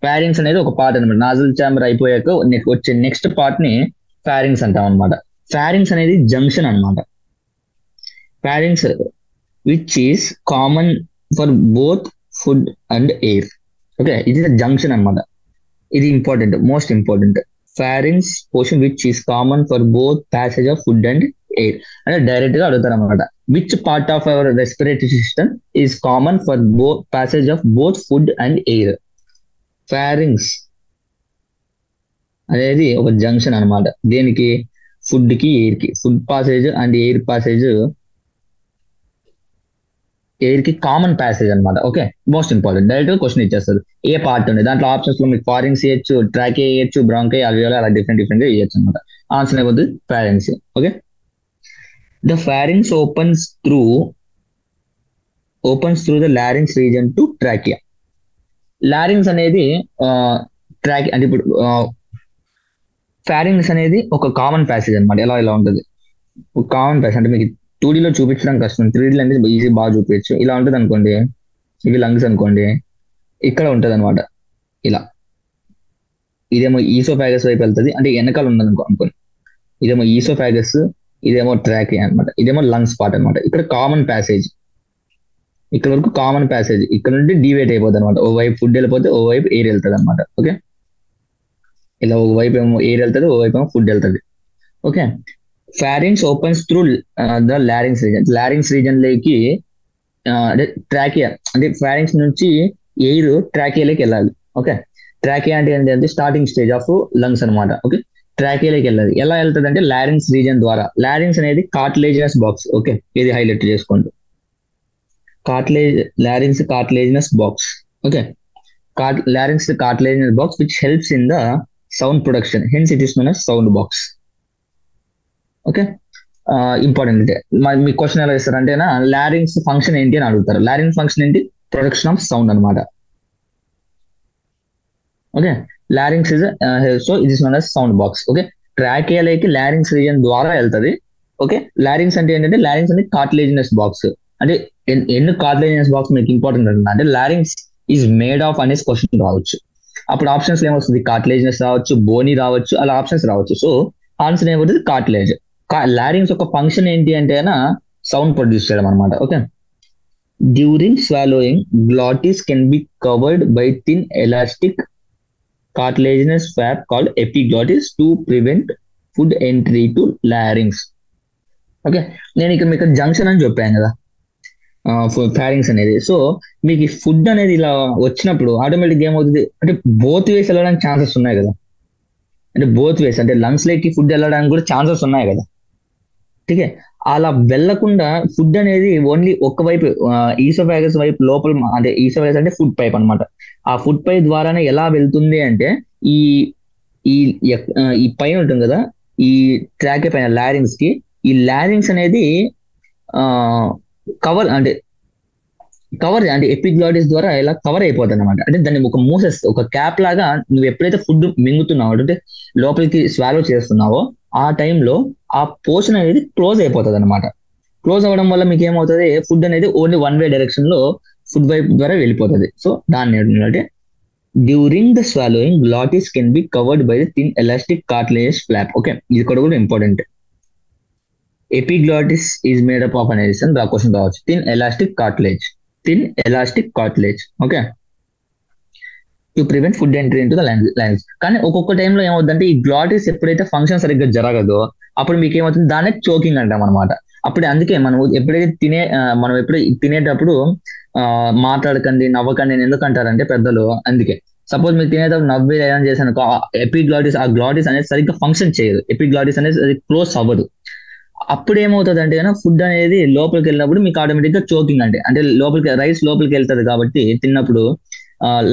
Pharynx అనేది ఒక పార్ట్ అనమాట. నాజల్ ఛాంబర్ అయిపోయాక వచ్చే నెక్స్ట్ పార్ట్ ని ఫారింగ్స్ అంటాం అనమాట. ఫారింగ్స్ అనేది జంక్షన్ అనమాట. Pharynx which is common for both food and air. Okay, it is a junction అన్నమాట. ఇది important, most important. pharynx portion which is common for both passage of food and air. అంటే direct గా అడుగుతారు అనమాట. Which part of our respiratory system is common for passage of both food and air. pharynx అనేది ఒక junction అన్నమాట. దేనికి? Food కి, air కి. Food passage and air passage, air కి కామన్ ప్యాసేజ్ అనమాట. Okay, most important. డైరెక్ట్ గా question ఇచ్చేస్తారు. ఏ పార్ట్ ఉంది దాంట్లో? ఆప్షన్స్ లో మీకు ఫారింగ్స్ ఇవ్వచ్చు, ట్రాకే ఇవ్వచ్చు, బ్రాంకే, అల్వియోలా, అలా డిఫరెంట్ గా ఇవ్వచ్చు అనమాట. ఆన్సర్ అయిపోతుంది pharynx. Okay, the pharynx opens through the లారింగ్స్ reason to trachea. లారింగ్స్ అనేది ట్రాక్ అంటే ఇప్పుడు ఫారింగ్స్ అనేది ఒక కామన్ ప్యాసేజ్ అనమాట. ఇలా ఉంటుంది ఒక కామన్ ప్యాసేజ్. అంటే మీకు 2D లో చూపించడం కష్టం, 3D అనేది ఈజీ బాగా చూపించచ్చు. ఇలా ఉంటుంది అనుకోండి, ఇవి లంగ్స్ అనుకోండి, ఇక్కడ ఉంటది అనమాట. ఇలా ఇదేమో ఈసోఫాగస్ వైపు వెళ్తుంది, అంటే వెనకాల ఉన్నది అనుకోండి. ఇదేమో ఈసోఫాగస్, ఇదేమో ట్రాక్ అనమాట, ఇదేమో లంగ్స్ పార్ట్ అనమాట. ఇక్కడ కామన్ ప్యాసేజ్, ఇక్కడ వరకు కామన్ ప్యాసేజ్. ఇక్కడ నుండి డివేట్ అయిపోతుంది అనమాట. ఓ వైపు ఫుడ్ వెళ్ళిపోతే ఓ వైపు ఎయిర్ వెళ్తుంది అనమాట. ఓకే, ఇలా ఒక వైపు ఏమో ఎయిర్ వెళ్తుంది, ఓ వైపు ఏమో ఫుడ్ వెళ్తుంది. Okay, pharynx opens through the లారింగ్స్ reason. లారింగ్స్ reason లోకి అంటే ట్రాకియా, అంటే ఫారింగ్స్ నుంచి ఎయిర్ ట్రాకియాలోకి వెళ్ళాలి. ఓకే, ట్రాకియా అంటే ఏంటంటే స్టార్టింగ్ స్టేజ్ ఆఫ్ లంగ్స్ అనమాట. ఓకే, ట్రాకియాలోకి వెళ్ళాలి. ఎలా వెళ్తుంది అంటే లారింగ్స్ రీజన్ ద్వారా. లారింగ్స్ అనేది కార్టిలేజినస్ బాక్స్. ఓకే, ఇది హైలైట్ చేసుకోండి. లారింగ్స్ cartilaginous box. Okay, లారింగ్స్ cartilaginous box which helps in the sound production, hence it is known as sound box. Okay, important. Me question ఎలా ఇస్తారంటే లారింగ్స్ ఫంక్షన్ ఏంటి అని అడుగుతారు. లారింగ్స్ ఫంక్షన్ ఏంటి? ప్రొడక్షన్ ఆఫ్ సౌండ్ అనమాట. Okay, లారింగ్స్ is so it is known as sound box. Okay, ట్రాకియాలోకి larynx region ద్వారా వెళ్తుంది. ఓకే, లారింగ్స్ అంటే ఏంటంటే లారింగ్స్ అంటే కార్టిలేజినస్ బాక్స్. అంటే ఎందుకు కార్టిలేజినస్ బాక్స్ మీకు ఇంపార్టెంట్ అంటే లారింగ్స్ ఈజ్ మేడ్ ఆఫ్ అనేసి క్వశ్చన్ రావచ్చు. అప్పుడు ఆప్షన్స్ ఏమొస్తుంది? కార్టిలేజినస్ రావచ్చు, బోనీ రావచ్చు, అలా ఆప్షన్స్ రావచ్చు. సో ఆన్సర్ ఏమవుతుంది? కార్టిలేజ్. లారింగ్స్ ఒక ఫంక్షన్ ఏంటి అంటే సౌండ్ ప్రొడ్యూస్ చేయడం అనమాట. Okay, during swallowing glottis can be covered by thin elastic cartilaginous fab called epiglottis to prevent food entry to లారింగ్స్. Okay, నేను ఇక్కడ మీకు జంక్షన్ అని చెప్పాను కదా ఫారింగ్స్ అనేది. సో మీకు ఈ ఫుడ్ అనేది ఇలా వచ్చినప్పుడు ఆటోమేటిక్ ఏమవుతుంది అంటే బోత్ వేస్ వెళ్ళడానికి ఛాన్సెస్ ఉన్నాయి కదా. అంటే బోత్ వేస్ అంటే లంగ్స్ లోకి ఫుడ్ వెళ్ళడానికి కూడా ఛాన్సెస్ ఉన్నాయి కదా. ఠీకే, అలా వెళ్లకుండా ఫుడ్ అనేది ఓన్లీ ఒకవైపు ఈసోఫాగస్ వైపు లోపల, అంటే ఈసోఫాగస్ అంటే ఫుడ్ పైప్ అనమాట. ఆ ఫుడ్ పైప్ ద్వారానే ఎలా వెళ్తుంది అంటే ఈ ఈ పైన ఉంటుంది కదా, ఈ ట్రాక్ పైన లారింగ్స్ కి, ఈ లారింగ్స్ అనేది కవర్ అంటే ఎపిగ్లాటిస్ ద్వారా ఇలా కవర్ అయిపోతుంది అనమాట. అంటే దాన్ని ఒక మూసెస్, ఒక క్యాప్ లాగా నువ్వు ఎప్పుడైతే ఫుడ్ మింగుతున్నావో అంటే లోపలికి స్వాలో చేస్తున్నావో ఆ టైంలో ఆ పోర్షన్ అనేది క్లోజ్ అయిపోతుంది అనమాట. క్లోజ్ అవ్వడం వల్ల మీకు ఏమవుతుంది? ఫుడ్ అనేది ఓన్లీ వన్ వే డైరెక్షన్ లో ఫుడ్ వైప్ ద్వారా వెళ్ళిపోతుంది. సో దాన్ని ఏంటంటే during the swallowing glottis can be covered by the thin elastic cartilaginous flop. Okay, ఇది కూడా important. Epiglottis is made up of అనేది క్వశ్చన్ రావచ్చు. Thin elastic cartilage. Okay, to prevent food entry into the lungs. కానీ ఒక్కొక్క టైంలో ఏమవుతుందంటే ఈ glottis ఎప్పుడైతే ఫంక్షన్ సరిగ్గా జరగదో అప్పుడు మీకు ఏమవుతుంది? దాన్నే చోకింగ్ అంటాం అనమాట. అప్పుడు అందుకే మనం ఎప్పుడు తినేటప్పుడు మాట్లాడకండి, నవ్వకండి అని ఎందుకు అంటారంటే పెద్దలు. అందుకే సపోజ్ మీరు తినేటప్పుడు నవ్వి ఏమైనా చేశాను, ఎపిగ్లాటిస్ ఆ గ్లాటిస్ అనేది సరిగ్గా ఫంక్షన్ చేయదు, ఎపిగ్లాటిస్ అనేది క్లోజ్ అవ్వదు. అప్పుడు ఏమవుతుంది అంటే ఫుడ్ అనేది లోపలికి వెళ్ళినప్పుడు మీకు ఆటోమేటిక్ గా చోకింగ్ అంటే లోపలికి రైస్ లోపలికి వెళ్తుంది కాబట్టి తిన్నప్పుడు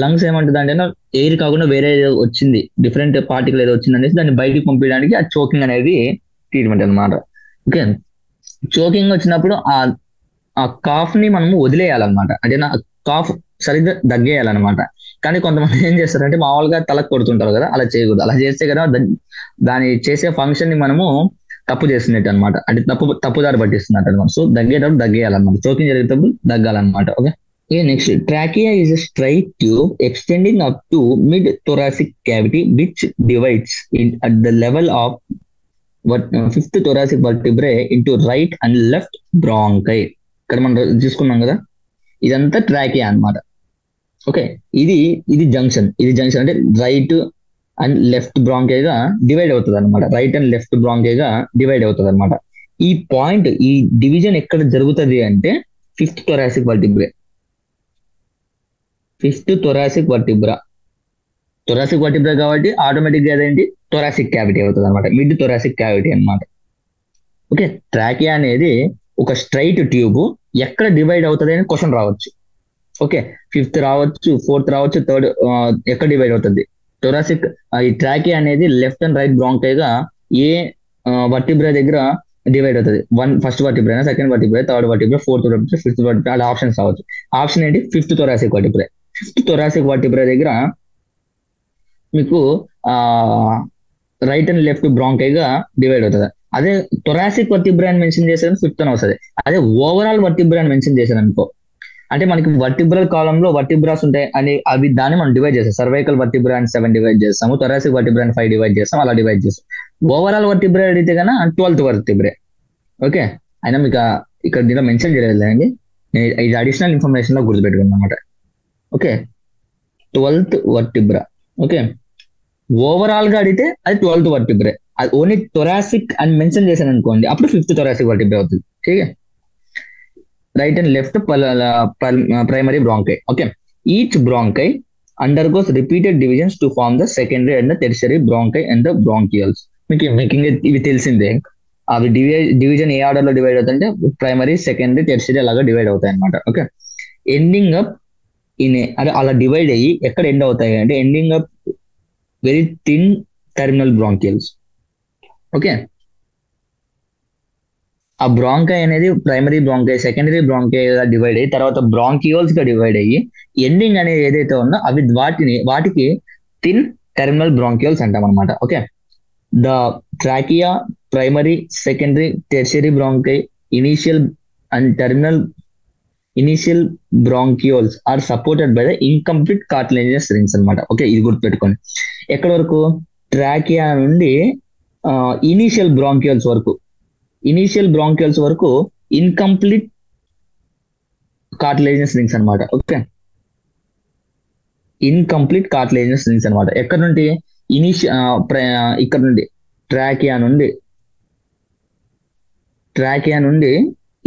లంగ్స్ ఏమంటుంది అంటే ఎయిర్ కాకుండా వేరే ఏదో వచ్చింది, డిఫరెంట్ పార్టికల్ ఏదో వచ్చింది అనేసి దాన్ని బయటికి పంపించడానికి ఆ చోకింగ్ అనేది ట్రీట్మెంట్ అనమాట. ఓకే, చోకింగ్ వచ్చినప్పుడు ఆ కాఫ్ ని మనము వదిలేయాలన్నమాట. అంటే కాఫ్ సరిగ్గా దగ్గేయాలన్నమాట. కానీ కొంతమంది ఏం చేస్తారంటే మామూలుగా తలకు కొడుతుంటారు కదా, అలా చేయకూడదు. అలా చేస్తే కదా దాని చేసే ఫంక్షన్ ని మనము తప్పు చేస్తున్నట్టు అనమాట. అంటే తప్పుదారి పట్టిస్తున్నట్టు అనమాట. సో దగ్గేటప్పుడు దగ్గేయాలన్నమాట, చోకింగ్ జరిగేటప్పుడు దగ్గాలన్నమాట. Okay, next trachea is a straight tube extending up to mid thoracic cavity which divides at the level of fifth thoracic vertebrae into right and left bronchi. ఇక్కడ మనం చూసుకున్నాం కదా, ఇదంతా ట్రాకియా అన్నమాట. ఓకే, ఇది ఇది జంక్షన్ అంటే రైట్ అండ్ లెఫ్ట్ బ్రాంకైగా డివైడ్ అవుతుంది అనమాట. రైట్ అండ్ లెఫ్ట్ బ్రాంకైగా డివైడ్ అవుతుంది అనమాట. ఈ పాయింట్, ఈ డివిజన్ ఎక్కడ జరుగుతుంది అంటే fifth thoracic vertebrae. Fifth thoracic vertebra. Thoracic vertebra కాబట్టి ఆటోమేటిక్ గా అదేంటి థొరాసిక్ క్యావిటీ అవుతుంది అనమాట, మిడ్ థొరాసిక్ క్యావిటీ అన్నమాట. ఓకే, ట్రాకియా అనేది ఒక స్ట్రైట్ ట్యూబ్, ఎక్కడ డివైడ్ అవుతుంది అని క్వశ్చన్ రావచ్చు. ఓకే, ఫిఫ్త్ రావచ్చు, ఫోర్త్ రావచ్చు, థర్డ్ ఎక్కడ డివైడ్ అవుతుంది? థొరాసిక్, ఈ ట్రాకియా అనేది లెఫ్ట్ అండ్ రైట్ బ్రాంకైగా ఏ వర్టిబ్రా దగ్గర డివైడ్ అవుతుంది? First vertebra, second vertebra, third vertebra, fourth vertebra, fifth vertebra, అలా ఆప్షన్స్ రావచ్చు. ఆప్షన్ ఏంటి? Fifth thoracic vertebra. Fifth thoracic vertebra దగ్గర మీకు రైట్ అండ్ లెఫ్ట్ బ్రాంకైగా డివైడ్ అవుతుంది. అదే థొరాసిక్ వర్టిబ్రా అని మెన్షన్ చేసేది ఫిఫ్త్ అని వస్తుంది. అదే ఓవరాల్ వర్టిబ్రా అని మెన్షన్ చేశాను అనుకో, అంటే మనకి వర్టిబ్రల్ కాలంలో వర్టిబ్రాస్ ఉంటాయి అని, అవి దాన్ని మనం డివైడ్ చేస్తాం. సర్వైకల్ వర్టిబ్రా అని 7 డివైడ్ చేస్తాము, థొరాసిక్ వర్టిబ్రా అని 5 డివైడ్ చేస్తాం, అలా డివైడ్ చేస్తాం. ఓవరాల్ వర్టిబ్రా అడిగితే కన్నా 12th వర్టిబ్రే. ఓకే, అయినా మీకు ఇక్కడ దీంట్లో మెన్షన్ చేయలేదు అండి, ఇది అడిషనల్ ఇన్ఫర్మేషన్ లో గుర్తుపెట్టుకున్నాం అనమాట. Okay, 12th vertebra. Okay, overall గా అడిగితే అది 12th వర్టిబ్రే. అది ఓన్లీ థొరాసిక్ అని మెన్షన్ చేశాను అనుకోండి, అప్పుడు 5th థొరాసిక్ వర్టిబ్రే అవుతుంది. ठीक है, right and left primary bronchi. Okay, each bronchi undergoes repeated divisions to form the secondary and the tertiary bronchi and the bronchioles. మీకు ఇవి తెలిసిందే. అవి డివిజన్ ఏ ఆర్డర్ లో డివైడ్ అవుతాయంటే ప్రైమరీ, సెకండరీ, టెర్షరీ అలాగా divide అవుతాయి అనమాట. ఓకే, ఎండింగ్ అప్ ఇన్ అదే అలా డివైడ్ అయ్యి ఎక్కడ ఎండ్ అవుతాయి అంటే ending up very thin terminal bronchioles. Okay, ఆ బ్రాంకై అనేది ప్రైమరీ బ్రాంకై, సెకండరీ బ్రాంకై గా డివైడ్ అయ్యి తర్వాత బ్రాంకియోల్స్ గా డివైడ్ అయ్యి ఎండింగ్ అనేది ఏదైతే ఉందో అవి వాటికి థిన్ టెర్మినల్ బ్రాంకియోల్స్ అంటాం అనమాట. Okay, the trachea, primary, secondary, tertiary bronchi, initial and terminal initial bronchioles are supported by the incomplete cartilaginous rings అనమాట. ఓకే, ఇది గుర్తుపెట్టుకోండి. ఎక్కడి వరకు? ట్రాకియా నుండి ఇనిషియల్ బ్రాంకియోల్స్ వరకు, ఇన్కంప్లీట్ కార్టిలేజినస్ రింగ్స్ అనమాట. ఓకే, ఇన్కంప్లీట్ కార్టిలేజినస్ రింగ్స్ అనమాట. ఎక్కడ నుండి? ఇక్కడ నుండి ట్రాకియా నుండి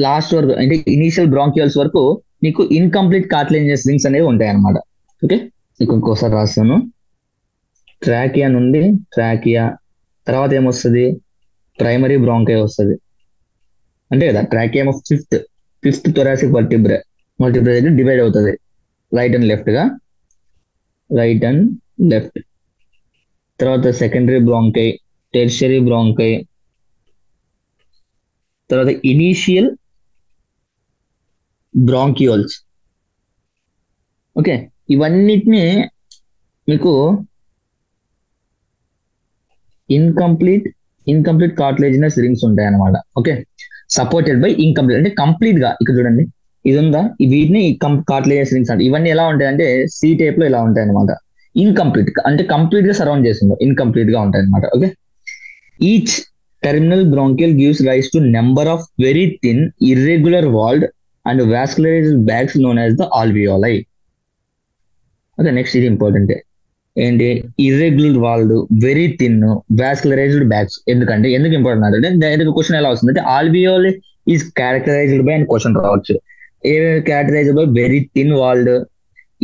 లాస్ట్ వరకు అంటే ఇనిషియల్ బ్రాంకియల్స్ వరకు మీకు ఇన్కంప్లీట్ కార్టిలేజినస్ రింగ్స్ అనేవి ఉంటాయి అనమాట. ఓకే, ఇంకోసారి రాస్తాను. ట్రాకియా తర్వాత ఏమొస్తుంది? ప్రైమరీ బ్రాంకై వస్తుంది అంటే కదా. ట్రాకియా ఫిఫ్త్ థొరాసిక్ వర్టిబ్రా దగ్గర డివైడ్ అవుతుంది రైట్ అండ్ లెఫ్ట్. తర్వాత సెకండరీ బ్రాంకై, టెర్షరీ బ్రాంకై, తర్వాత ఇనీషియల్ బ్రాంకియోల్స్. ఓకే, ఇవన్నిటిని మీకు ఇన్కంప్లీట్ కార్టిలేజినస్ రింగ్స్ ఉంటాయి అన్నమాట. ఓకే, సపోర్టెడ్ బై ఇన్కంప్లీట్ అంటే కంప్లీట్ గా. ఇక్కడ చూడండి, ఇది ఉందా, వీటిని కార్టిలేజినస్ రింగ్స్ అంటే. ఇవన్నీ ఎలా ఉంటాయి అంటే సి టైప్ లో ఇలా ఉంటాయి అనమాట. ఇన్కంప్లీట్ అంటే కంప్లీట్ గా సరౌండ్ చేసిందో ఇన్కంప్లీట్ గా ఉంటాయి అనమాట. Okay, each terminal bronchial gives rise to number of very thin irregular walled and vascularized bags known as the alveoli. Okay, next ఇది ఇంపార్టెంట్ ఏంటి? Irregular walled, very thin, vascularized bags. ఎందుకు important అంటే direct question ఎలా వస్తుంది అంటే alveoli is characterized by అని question రావచ్చు. Characterized by very thin walled,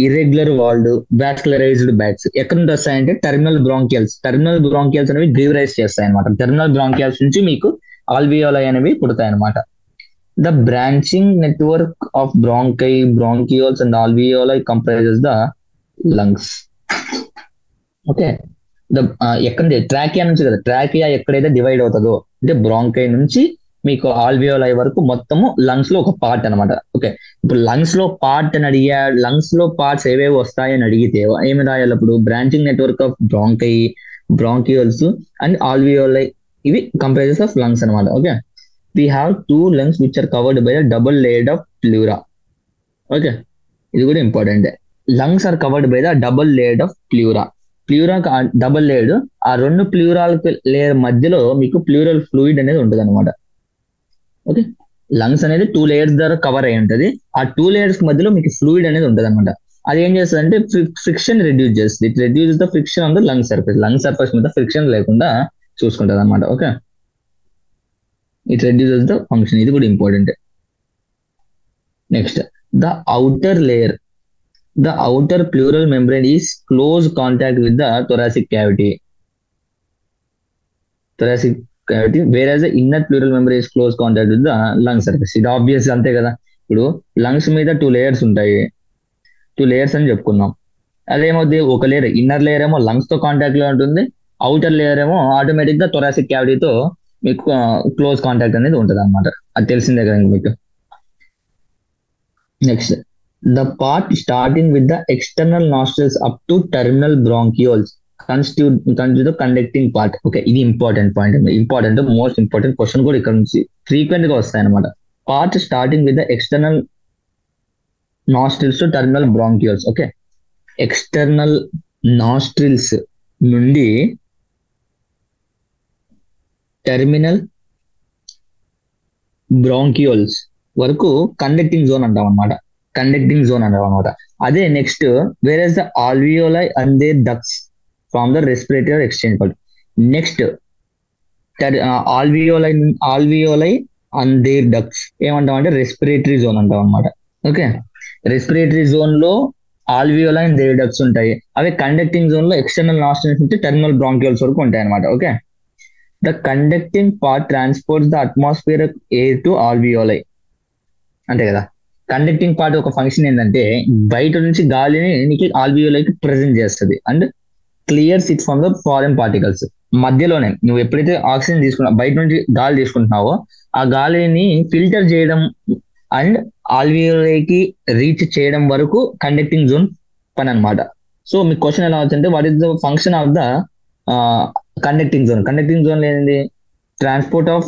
irregular walled, vascularized bags. ఎక్కడ నుండి వస్తాయంటే టెర్మినల్ బ్రాంకియల్స్ అనేవి గివ్ రైజ్ చేస్తాయి అనమాట. టెర్మినల్ బ్రాంకియల్స్ నుంచి మీకు ఆల్వియోలై అనేవి పుడతాయి అనమాట. The branching network of bronchioles and alveoli comprises the lungs. Okay, ఎక్కడ ట్రాకియా నుంచి కదా, ట్రాకియా ఎక్కడైతే డివైడ్ అవుతుందో అంటే బ్రాంకై నుంచి మీకు ఆల్వియోలై వరకు మొత్తము లంగ్స్ లో ఒక పార్ట్ అనమాట. ఓకే, ఇప్పుడు లంగ్స్ లో పార్ట్ అని లంగ్స్ లో పార్ట్స్ ఏవేవి వస్తాయని అడిగితే ఏమి రాయాలి? అప్పుడు branching network of bronchioles and alveoli, ఇవి కంప్రైజెస్ ఆఫ్ లంగ్స్ అనమాట. Okay, we have 2 lungs which are covered by a double layer of pleura. Okay, ఇది కూడా important. Lungs are covered by the double layered of pleura. Double layered, ఆ 2 ప్లూరాల్ layer మధ్యలో మీకు pleural fluid అనేది ఉంటుంది అనమాట. Okay, lungs అనేది 2 layers ద్వారా కవర్ అయి ఉంటది. ఆ 2 లేయర్స్ మధ్యలో మీకు ఫ్లూయిడ్ అనేది ఉంటది అనమాట. అది ఏం చేస్తుంది అంటే ఫ్రిక్షన్ రిడ్యూస్ చేస్తుంది. It reduce the friction on the lung surface. Lung surface మీద ఫ్రిక్షన్ లేకుండా చూసుకుంటది అనమాట. Okay, it reduces the function. ఇది కూడా important. Next, the outer layer, the outer pleural membrane is close contact with the thoracic cavity. Thoracic cavity whereas the inner pleural membrane is close contact with the lung surface. ఇది obvious అంతే కదా. ఇప్పుడు lungs మీద 2 layers ఉంటాయి. 2 layers అని చెప్పుకున్నాం. అదేమవుతుంది, ఒక layer inner layer ఏమో లంగ్స్ తో కాంటాక్ట్ లో ఉంటుంది, అవుటర్ లేయర్ ఏమో ఆటోమేటిక్ గా థొరాసిక్ క్యావిటీతో మీకు క్లోజ్ కాంటాక్ట్ అనేది ఉంటుంది అనమాట. అది తెలిసిందే కదా మీకు. Next, the part starting with the external nostrils up to terminal bronchioles constitute conducting part. Okay, ఇది important point. Important, most important question కూడా ఇక్కడ నుంచి ఫ్రీక్వెంట్ గా వస్తాయి అనమాట. Part starting with the external nostrils to terminal bronchioles. Okay, external nostrils నుండి terminal bronchioles వరకు conducting zone అంటాం అనమాట. కండక్టింగ్ జోన్ అంటాం అనమాట. అదే next, where is the alveoli and they ducts from the respiratory exchange part. Next, alveoli and their ducts ఏమంటాం అంటే respiratory zone అంటాం అనమాట. ఓకే, రెస్పిరేటరీ జోన్ లో ఆల్వియోలై అండ్ దేర్ డక్ట్స్ ఉంటాయి. అవి కండక్టింగ్ జోన్ లో ఎక్స్టర్నల్ నాస్ట్రిల్స్ నుంచి terminal bronchioles వరకు ఉంటాయి అనమాట. Okay, the conducting part transports the atmosphere air to alveoli. అంతే కదా. కండక్టింగ్ పార్ట్ ఒక ఫంక్షన్ ఏంటంటే బయట నుంచి గాలిని నీకు ఆల్వియోలైకి ప్రెజెంట్ చేస్తుంది and clears it from the foreign particles. మధ్యలోనే నువ్వు ఎప్పుడైతే ఆక్సిజన్ తీసుకున్నావు, బయట నుంచి గాలి తీసుకుంటున్నావో ఆ గాలిని ఫిల్టర్ చేయడం అండ్ ఆల్వియోలైకి రీచ్ చేయడం వరకు కండక్టింగ్ జోన్ పని అనమాట. సో మీకు క్వశ్చన్ ఎలా వచ్చింటే what is the function of the conducting zone. Conducting zone ఏంటి, transport of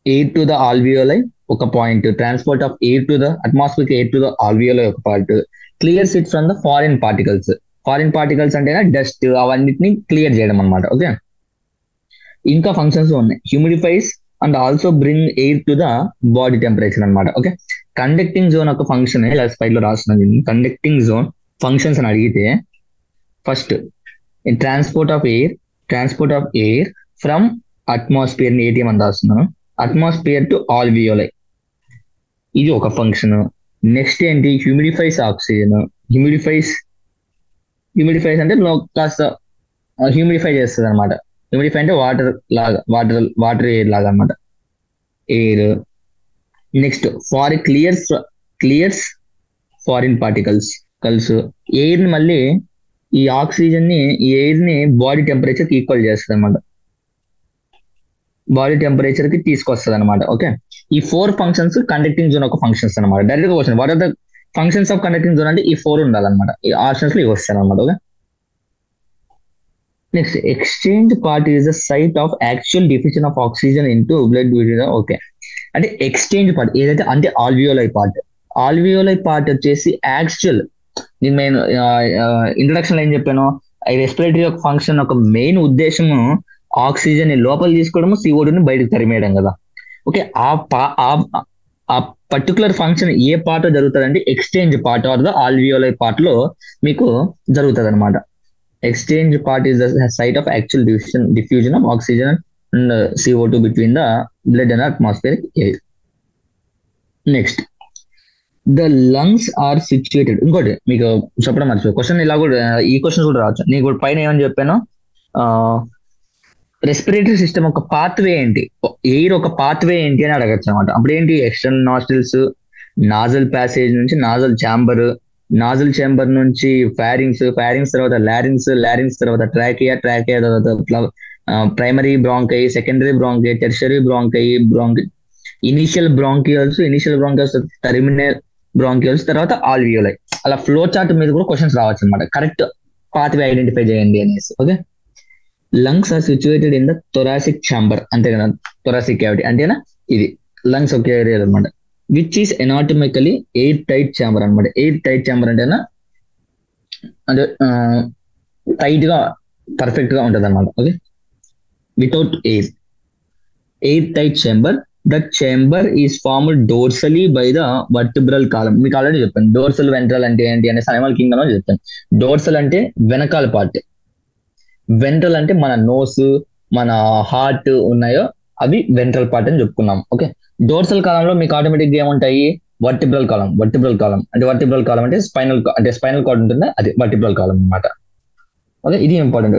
air to the alveoli ఒక point, transport of air to the atmosphere air to the alveoli ఒక part, clears it from the foreign particles. Foreign particles అంటే dust అవన్నిటిని clear చేయడం అనమాట. Okay, ఇంకా functions ఉన్నాయి. Humidifies and also bring air to the body temperature అనమాట. Okay, conducting zone ఒక function ఇలా స్పైడ్ లో రాస్తున్నాను. కండక్టింగ్ జోన్ ఫంక్షన్స్ అని అడిగితే first transport of air from atmosphere ని ఏటీఎం అని రాస్తున్నాను. అట్మాస్ఫియర్ టు ఆల్వియోలై ఇది ఒక ఫంక్షన్. నెక్స్ట్ ఏంటి, హ్యూమిడిఫైస్ ఆక్సిజన్. హ్యూమిడిఫైస్ అంటే కాస్త హ్యూమిడిఫై చేస్తుంది అనమాట. హ్యూమిడిఫై అంటే వాటర్ ఎయిర్ లాగా అనమాట, air. Next clears foreign particles air ని మళ్ళీ ఈ ఆక్సిజన్ ని ఈ ఎయిర్ ని బాడీ టెంపరేచర్ కి ఈక్వల్ చేస్తుంది అనమాట, బాడీ టెంపరేచర్ కి తీసుకొస్తుంది అనమాట. ఓకే, ఈ 4 ఫంక్షన్స్ కండక్టింగ్ జోన్ ఒక ఫంక్షన్స్ అనమాట. డైరెక్ట్ గా question, what are the functions of conducting zone అంటే ఈ 4 ఉండాలన్నమాట. ఈ ఆప్షన్స్ లో ఇవి వస్తాయి అనమాట. Okay, next, exchange part is the site of actual diffusion of oxygen into blood. Okay, అంటే ఎక్స్చేంజ్ పార్ట్ ఏదైతే అంటే ఆల్వియోలై పార్ట్ వచ్చేసి యాక్చువల్. నేను మెయిన్ ఇంట్రొడక్షన్ లో ఏం చెప్పాను, ఈ రెస్పిరేటరీ యొక్క ఫంక్షన్ ఒక మెయిన్ ఉద్దేశము ఆక్సిజన్ ని లోపల తీసుకోవడము, CO2 ని బయటకు తరిమేయడం కదా. ఓకే, ఆ పర్టికులర్ ఫంక్షన్ ఏ పార్ట్ జరుగుతుంది అంటే exchange part are the alveoli part లో మీకు జరుగుతుంది అనమాట. Exchange part is the site of actual diffusion of oxygen and CO2 between the blood and atmospheric air. Next, the lungs are situated. ఇంకోటి మీకు చెప్పడం మర్చిపోయి, క్వశ్చన్ ఇలా కూడా ఈ క్వశ్చన్ కూడా రావచ్చు. నీకు పైన ఏమని చెప్పాను, రెస్పిరేటరీ సిస్టమ్ ఒక పాత్వే ఏంటి, ఎయిర్ ఒక పాత్వే ఏంటి అని అడగచ్చు అనమాట. అప్పుడు ఏంటి, ఎక్స్టర్నల్ నాస్ట్రిల్స్, నాజల్ ప్యాసేజ్ నుంచి నాజల్ ఛాంబర్ నుంచి ఫారింగ్స్ తర్వాత లారింగ్స్ తర్వాత ట్రాకియా తర్వాత primary bronchi, secondary bronchi, tertiary bronchi, initial bronchioles terminal bronchioles తర్వాత ఆల్వియోలై. అలా ఫ్లో చార్ట్ మీద కూడా క్వశ్చన్స్ రావచ్చు అనమాట. కరెక్ట్ పాత్వే ఐడెంటిఫై చేయండి అనేసి. Okay, lungs are situated in the thoracic chamber. అంతే కదా, థొరాసిక్ క్యావిటీ అంటేనా ఇది లంగ్స్ ఒక ఏరియా అనమాట. Which is anatomically air tight chamber అనమాట. ఎయిర్ టైట్ ఛాంబర్ అంటేనా అంటే టైట్ గా పర్ఫెక్ట్ గా ఉంటుంది అనమాట. Okay, without air tight chamber the chamber is formed dorsally by the vertebral column. మీకు ఆల్రెడీ చెప్పాను డోర్సల్ వెంట్రల్ అంటే ఏంటి అనేసి అనిమల్ కింగ్డమ్ లో చెప్తాను. డోర్సల్ అంటే వెనకాల పార్ట్, వెంట్రల్ అంటే మన నోస్ మన హార్ట్ ఉన్నాయో అవి వెంట్రల్ పార్ట్ అని చెప్పుకున్నాం. ఓకే, డోర్సల్ కాలంలో మీకు ఆటోమేటిక్ గా ఏముంటాయి, వర్టిబ్రల్ కాలం. వర్టిబ్రల్ కాలం అంటే స్పైనల్ కార్డ్ ఉంటుంది, అది వర్టిబ్రల్ కాలం అన్నమాట. ఓకే, ఇది important.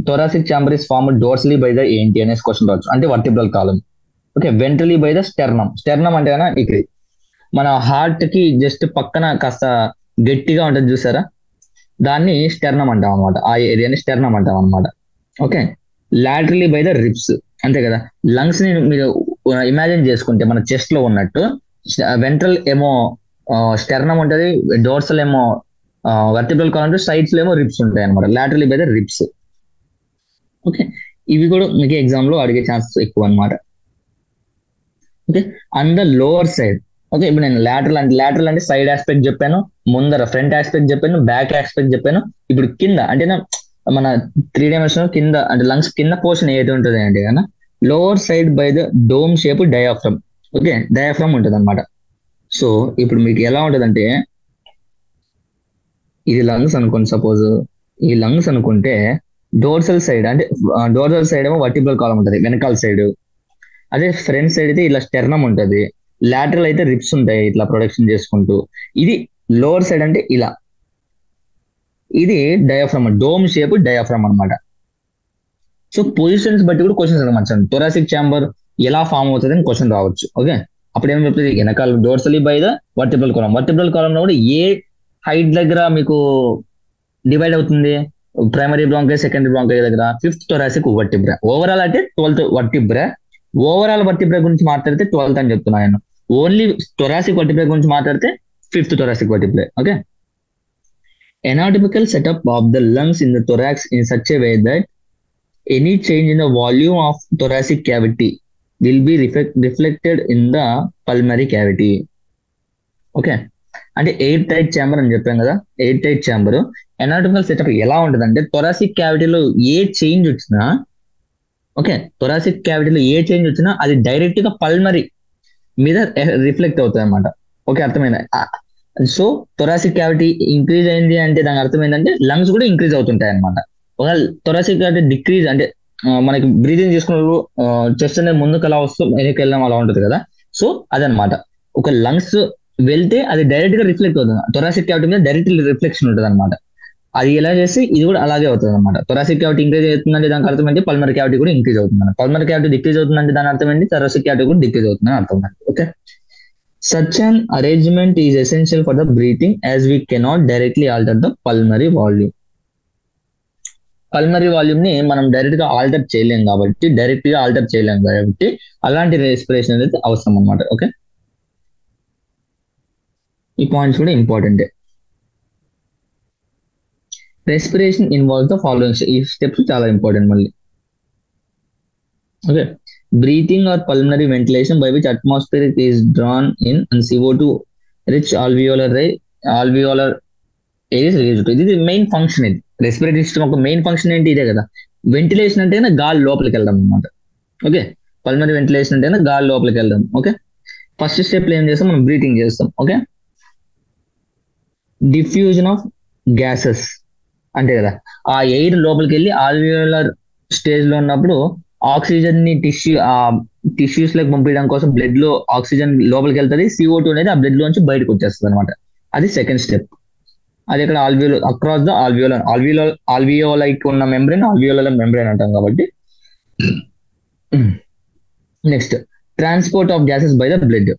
Thoracic chamber is formed dorsally by the ఏంటి అనేసి క్వశ్చన్ రావచ్చు, అంటే vertebral column. Okay, ventrally by the sternum. Sternum అంటే కన్నా ఇక్కడ మన హార్ట్ కి జస్ట్ పక్కన కాస్త గట్టిగా ఉంటుంది చూసారా, దాన్ని స్టెర్నమ్ అంటాం అనమాట. ఆ ఏరియాని స్టెర్నమ్ అంటాం అనమాట. Okay, laterally by the ribs. అంతే కదా, లంగ్స్ ని మీరు ఇమాజిన్ చేసుకుంటే మన చెస్ట్ లో ఉన్నట్టు వెంట్రల్ ఏమో స్టెర్నమ్ ఉంటది, డోర్సల్ ఏమో వర్టిబ్రల్ కాలం, సైడ్స్ లో ఏమో రిబ్స్ ఉంటాయి అనమాట. లాటరలీ బై ద రిబ్స్. ఓకే, ఇవి కూడా మీకు ఎగ్జామ్ లో అడిగే ఛాన్సెస్ ఎక్కువ అనమాట. Okay, and the lower side. Okay, ఇప్పుడు నేను లాటరల్ అంటే సైడ్ ఆస్పెక్ట్ చెప్పాను, ముందర ఫ్రంట్ ఆస్పెక్ట్ చెప్పాను, బ్యాక్ ఆస్పెక్ట్ చెప్పాను. ఇప్పుడు కింద అంటే మన 3 డైమెన్షన్ కింద అంటే లంగ్స్ కింద పోర్షన్ ఏది ఉంటుంది అంటే కదా, lower side by the dome shape diaphragm. Okay, diaphragm ఉంటుంది అనమాట. సో ఇప్పుడు మీకు ఎలా ఉంటుందంటే, ఇది లంగ్స్ అనుకోండి, సపోజ్ ఈ లంగ్స్ అనుకుంటే డోర్సల్ సైడ్ అంటే డోర్సల్ సైడ్ ఏమో వర్టిబ్రల్ కాలం ఉంటుంది వెనకాల సైడ్, అదే ఫ్రంట్ సైడ్ అయితే ఇలా స్టెర్నమ్ ఉంటుంది, లాటరల్ అయితే రిబ్స్ ఉంటాయి ఇట్లా ప్రొడక్షన్ చేసుకుంటూ. ఇది లోవర్ సైడ్ అంటే ఇలా, ఇది డయాఫ్రమ్, డోమ్ షేప్ డయాఫ్రమ్ అనమాట. సో పొజిషన్స్ బట్టి కూడా క్వశ్చన్స్ అనమాట. థొరాసిక్ ఛాంబర్ ఎలా ఫామ్ అవుతుంది అని క్వశ్చన్ రావచ్చు. ఓకే, అప్పుడు ఏం చెప్తుంది, వెనకాల dorsally by the vertebral column. Vertebral కాలంలో కూడా ఏ హైట్ దగ్గర మీకు డివైడ్ అవుతుంది, ప్రైమరీ బ్రాంకై సెకండరీ బ్రాంకై దగ్గర 5th థొరాసిక్ వర్టిబ్రా. ఓవరాల్ అంటే 12th వర్టిబ్రా. ఓవరాల్ వర్టిబ్రా గురించి మాట్లాడితే 12th అని చెప్తున్నా నేను. ఓన్లీ థొరాసిక్ వర్టిబ్రా గురించి మాట్లాడితే 5th thoracic vertebra. Okay, anatomical setup of the lungs in the thorax in such a way that any change in the volume of thoracic cavity will be reflected in the pulmonary cavity. Okay, అంటే air tight chamber అని చెప్పాం కదా, air tight chamber anatomical setup ఎలా ఉంటుందంటే, thoracic క్యావిటీలో ఏ change వచ్చినా, okay, thoracic క్యావిటీలో ఏ change వచ్చినా అది direct గా పల్మరీ మీద రిఫ్లెక్ట్ అవుతుంది అనమాట. ఓకే, అర్థమైందా? సో థొరాసిక్ క్యావిటీ ఇంక్రీజ్ అయింది అంటే దాని అర్థం ఏంటంటే లంగ్స్ కూడా ఇంక్రీజ్ అవుతుంటాయి అనమాట. ఒకవేళ థొరాసిక్ క్యావిటీ డిక్రీజ్ అంటే మనకి బ్రీతింగ్ చేసుకున్నప్పుడు చెస్ట్ అనేది ముందుకు అలా వస్తూ వెనక్కి వెళ్ళడం అలా ఉంటుంది కదా. సో అదనమాట, ఒక లంగ్స్ వెళ్తే అది డైరెక్ట్ గా రిఫ్లెక్ట్ అవుతుంది, థొరాసిక్ క్యావిటీ మీద డైరెక్ట్ రిఫ్లెక్షన్ ఉంటుంది అనమాట. అది ఎలా చేసి ఇది కూడా అలాగే అవుతుంది అనమాట. థొరాసిక్ క్యావిటీ ఇంక్రీజ్ అవుతుందంటే దానికి అర్థం ఏంటి, పల్మరీ క్యావిటీ కూడా ఇంక్రీజ్ అవుతుంది. పల్మరీ క్యావిటీ డిక్రీజ్ అవుతుందంటే దాని అర్థం ఏంటి, థొరాసిక్ క్యావిటీ కూడా డిక్రీజ్ అవుతుందని అర్థం. Okay, such an arrangement is essential for the breathing as we cannot directly alter the pulmonary volume. Pulmonary volume ని మనం డైరెక్ట్ గా ఆల్టర్ చేయలేం కాబట్టి అలాంటి రెస్పిరేషన్ అనేది అవసరం అనమాట. ఓకే, ఈ పాయింట్స్ కూడా important. Respiration involve the following, ఈ స్టెప్స్ చాలా ఇంపార్టెంట్ మళ్ళీ. Okay, breathing or pulmonary ventilation by which atmosphere is drawn in and CO2 rich alveolar air is released. ఇది మెయిన్ ఫంక్షన్. ఇది రెస్పిరేటరీ సిస్టమ్ ఒక main function ఏంటి, ఇదే కదా. Ventilation అంటే గాలి లోపలికి వెళ్ళడం అనమాట. ఓకే, పల్మరీ వెంటిలేషన్ అంటే గాలి లోపలికి వెళ్ళడం. ఓకే, ఫస్ట్ స్టెప్ లో ఏం చేస్తాం, మనం బ్రీతింగ్ చేస్తాం. ఓకే, డిఫ్యూజన్ ఆఫ్ గ్యాసెస్ అంటే కదా, ఆ ఎయిర్ లోపలికి వెళ్ళి ఆల్వియోలర్ స్టేజ్ లో ఉన్నప్పుడు ఆక్సిజన్ ని టిష్యూస్ లోకి పంపించడం కోసం బ్లడ్ లో ఆక్సిజన్ లోపలికి వెళ్తుంది, CO2 అనేది ఆ బ్లడ్ లోంచి బయటకు వచ్చేస్తుంది అనమాట. అది సెకండ్ స్టెప్. అది ఇక్కడ అక్రాస్ ద ఆల్వియోలైక్ ఉన్న మెంబ్రెయిన్ ఆల్వియోలర్ మెంబ్రెయిన్ అంటాం కాబట్టి. Next, transport of gases by the blood.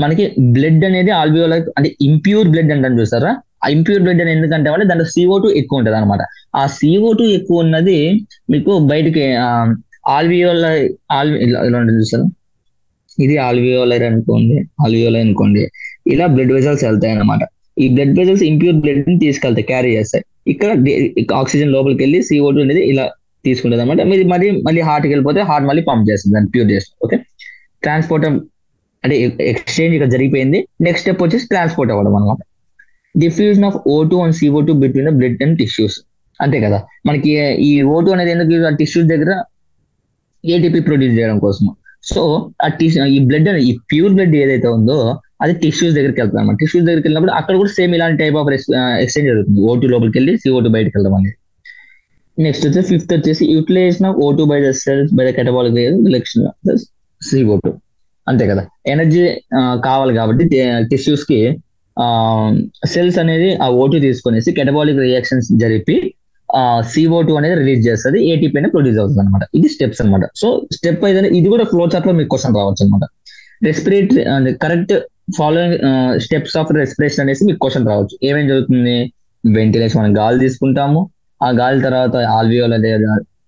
మనకి బ్లడ్ అనేది ఆల్వియోలైక్ అంటే ఇంప్యూర్ బ్లడ్ అంటాం చూసారా, ఆ ఇంప్యూర్ బ్లడ్ అని ఎందుకంటే అంటే దాంట్లో CO2 ఎక్కువ ఉంటుంది అనమాట. ఆ CO2 ఎక్కువ ఉన్నది మీకు బయటికి ఇలా ఉంటుంది చూసారా, ఇది ఆల్వియోలర్ అనుకోండి, ఇలా బ్లడ్ వెజల్స్ వెళ్తాయి అనమాట. ఈ బ్లడ్ వెజల్స్ ఇంప్యూర్ బ్లడ్ ని తీసుకెళ్తాయి, క్యారీ చేస్తాయి. ఇక్కడ ఆక్సిజన్ లోపలికి వెళ్ళి CO2 అనేది ఇలా తీసుకుంటుంది అనమాట. మీరు మళ్ళీ హార్ట్కి వెళ్ళిపోతే హార్ట్ మళ్ళీ పంప్ చేస్తుంది, దాన్ని ప్యూర్ చేస్తుంది. ఓకే, ట్రాన్స్పోర్ట్ అంటే ఎక్స్చేంజ్ ఇక్కడ జరిగిపోయింది. నెక్స్ట్ స్టెప్ వచ్చేసి ట్రాన్స్పోర్ట్ అవ్వడం అనమాట. Diffusion of O2 and CO2 between the blood and tissues. అంతే కదా, మనకి ఈ O2 అనేది ఎందుకు టిష్యూస్ దగ్గర ATP ప్రొడ్యూస్ చేయడం కోసం. సో ఆ ఈ బ్లడ్ ఈ ప్యూర్ బ్లడ్ ఏదైతే ఉందో అది టిష్యూస్ దగ్గరికి వెళ్తుంది అనమాట. టిష్యూస్ దగ్గరికి వెళ్ళినప్పుడు అక్కడ కూడా సేమ్ ఇలాంటి టైప్ ఆఫ్ ఎక్స్చేంజ్ జరుగుతుంది. O2 లోపలికి వెళ్ళి CO2 బయటకు వెళ్దాం అనేది. నెక్స్ట్ వచ్చేసి ఫిఫ్త్ వచ్చేసి utilization of O2 by the cells by the catabolic reaction CO2. అంతే కదా, ఎనర్జీ కావాలి కాబట్టి టిష్యూస్ కి సెల్స్ అనేది ఆ O2 తీసుకొనేసి కెటబాలిక్ రియాక్షన్స్ జరిపి CO2 అనేది రిలీజ్ చేస్తుంది, ATP అనేది ప్రొడ్యూస్ అవుతుంది అనమాట. ఇది స్టెప్స్ అనమాట. సో స్టెప్ వైజ్ ఇది కూడా ఫ్లో చార్ట్ లో మీకు క్వశ్చన్ రావచ్చు అనమాట. Respiratory correct following steps of respiration అనేసి మీకు క్వశ్చన్ రావచ్చు. ఏమేం జరుగుతుంది, వెంటిలేషన్ మనం గాలి తీసుకుంటాము, ఆ గాలి తర్వాత ఆల్వియోలర్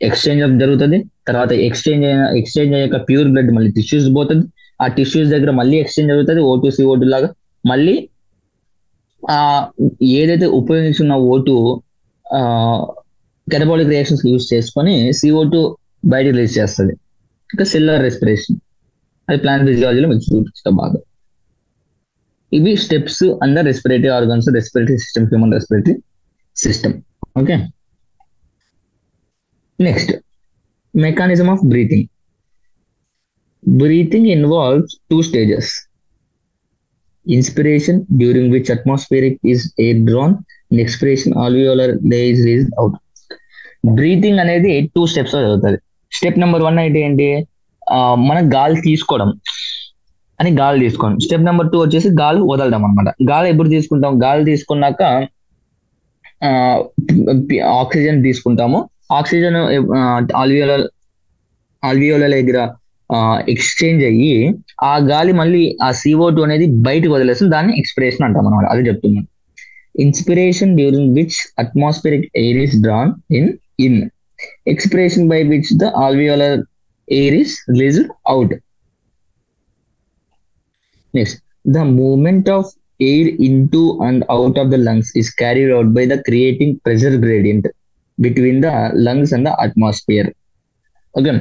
ఎక్స్చేంజ్ జరుగుతుంది, తర్వాత ఎక్స్చేంజ్ అయ్యాక ప్యూర్ బ్లడ్ మళ్ళీ టిష్యూస్ పోతుంది, ఆ టిష్యూస్ దగ్గర మళ్ళీ ఎక్స్చేంజ్ జరుగుతుంది O2 CO2 లాగా. మళ్ళీ ఆ ఏదైతే ఉపయోగించున్న O2 కెటబాలిక్ రియాక్షన్స్ యూజ్ చేసుకొని CO2 బయట రిలీజ్ చేస్తుంది. ఇంకా సెల్యులర్ రెస్పిరేషన్, అది ప్లాంట్ ఫిజియాలజీలో మీకు చూపిస్తా బాగా. ఇవి steps under respiratory organs, respiratory system, human respiratory system. Okay, next mechanism of breathing. Breathing involves two stages. Inspiration, during which atmospheric is air drawn, and expiration, alveolar air is released out. Breathing అనేది 2 steps జరుగుతుంది. Step number 1 అయితే ఏంటి, మన గాలి తీసుకోవడం అని గాలి తీసుకోవడం. స్టెప్ నెంబర్ 2 వచ్చేసి గాలి వదలడం అనమాట. గాలి ఎప్పుడు తీసుకుంటాం, గాలి తీసుకున్నాక ఆక్సిజన్ తీసుకుంటాము. ఆక్సిజన్ ఆల్వియోలర్ దగ్గర ఎక్స్చేంజ్ అయ్యి ఆ గాలి మళ్ళీ ఆ CO2 అనేది బయటకు వదిలేస్తుంది, దాన్ని ఎక్స్పిరేషన్ అంటాం అనమాట. అది చెప్తున్నాను. Inspiration, during which atmospheric air is drawn in expiration by which the alveolar air is released out. Next, the movement of air into and out of the lungs is carried out by the creating pressure gradient between the lungs and the atmosphere. Okay,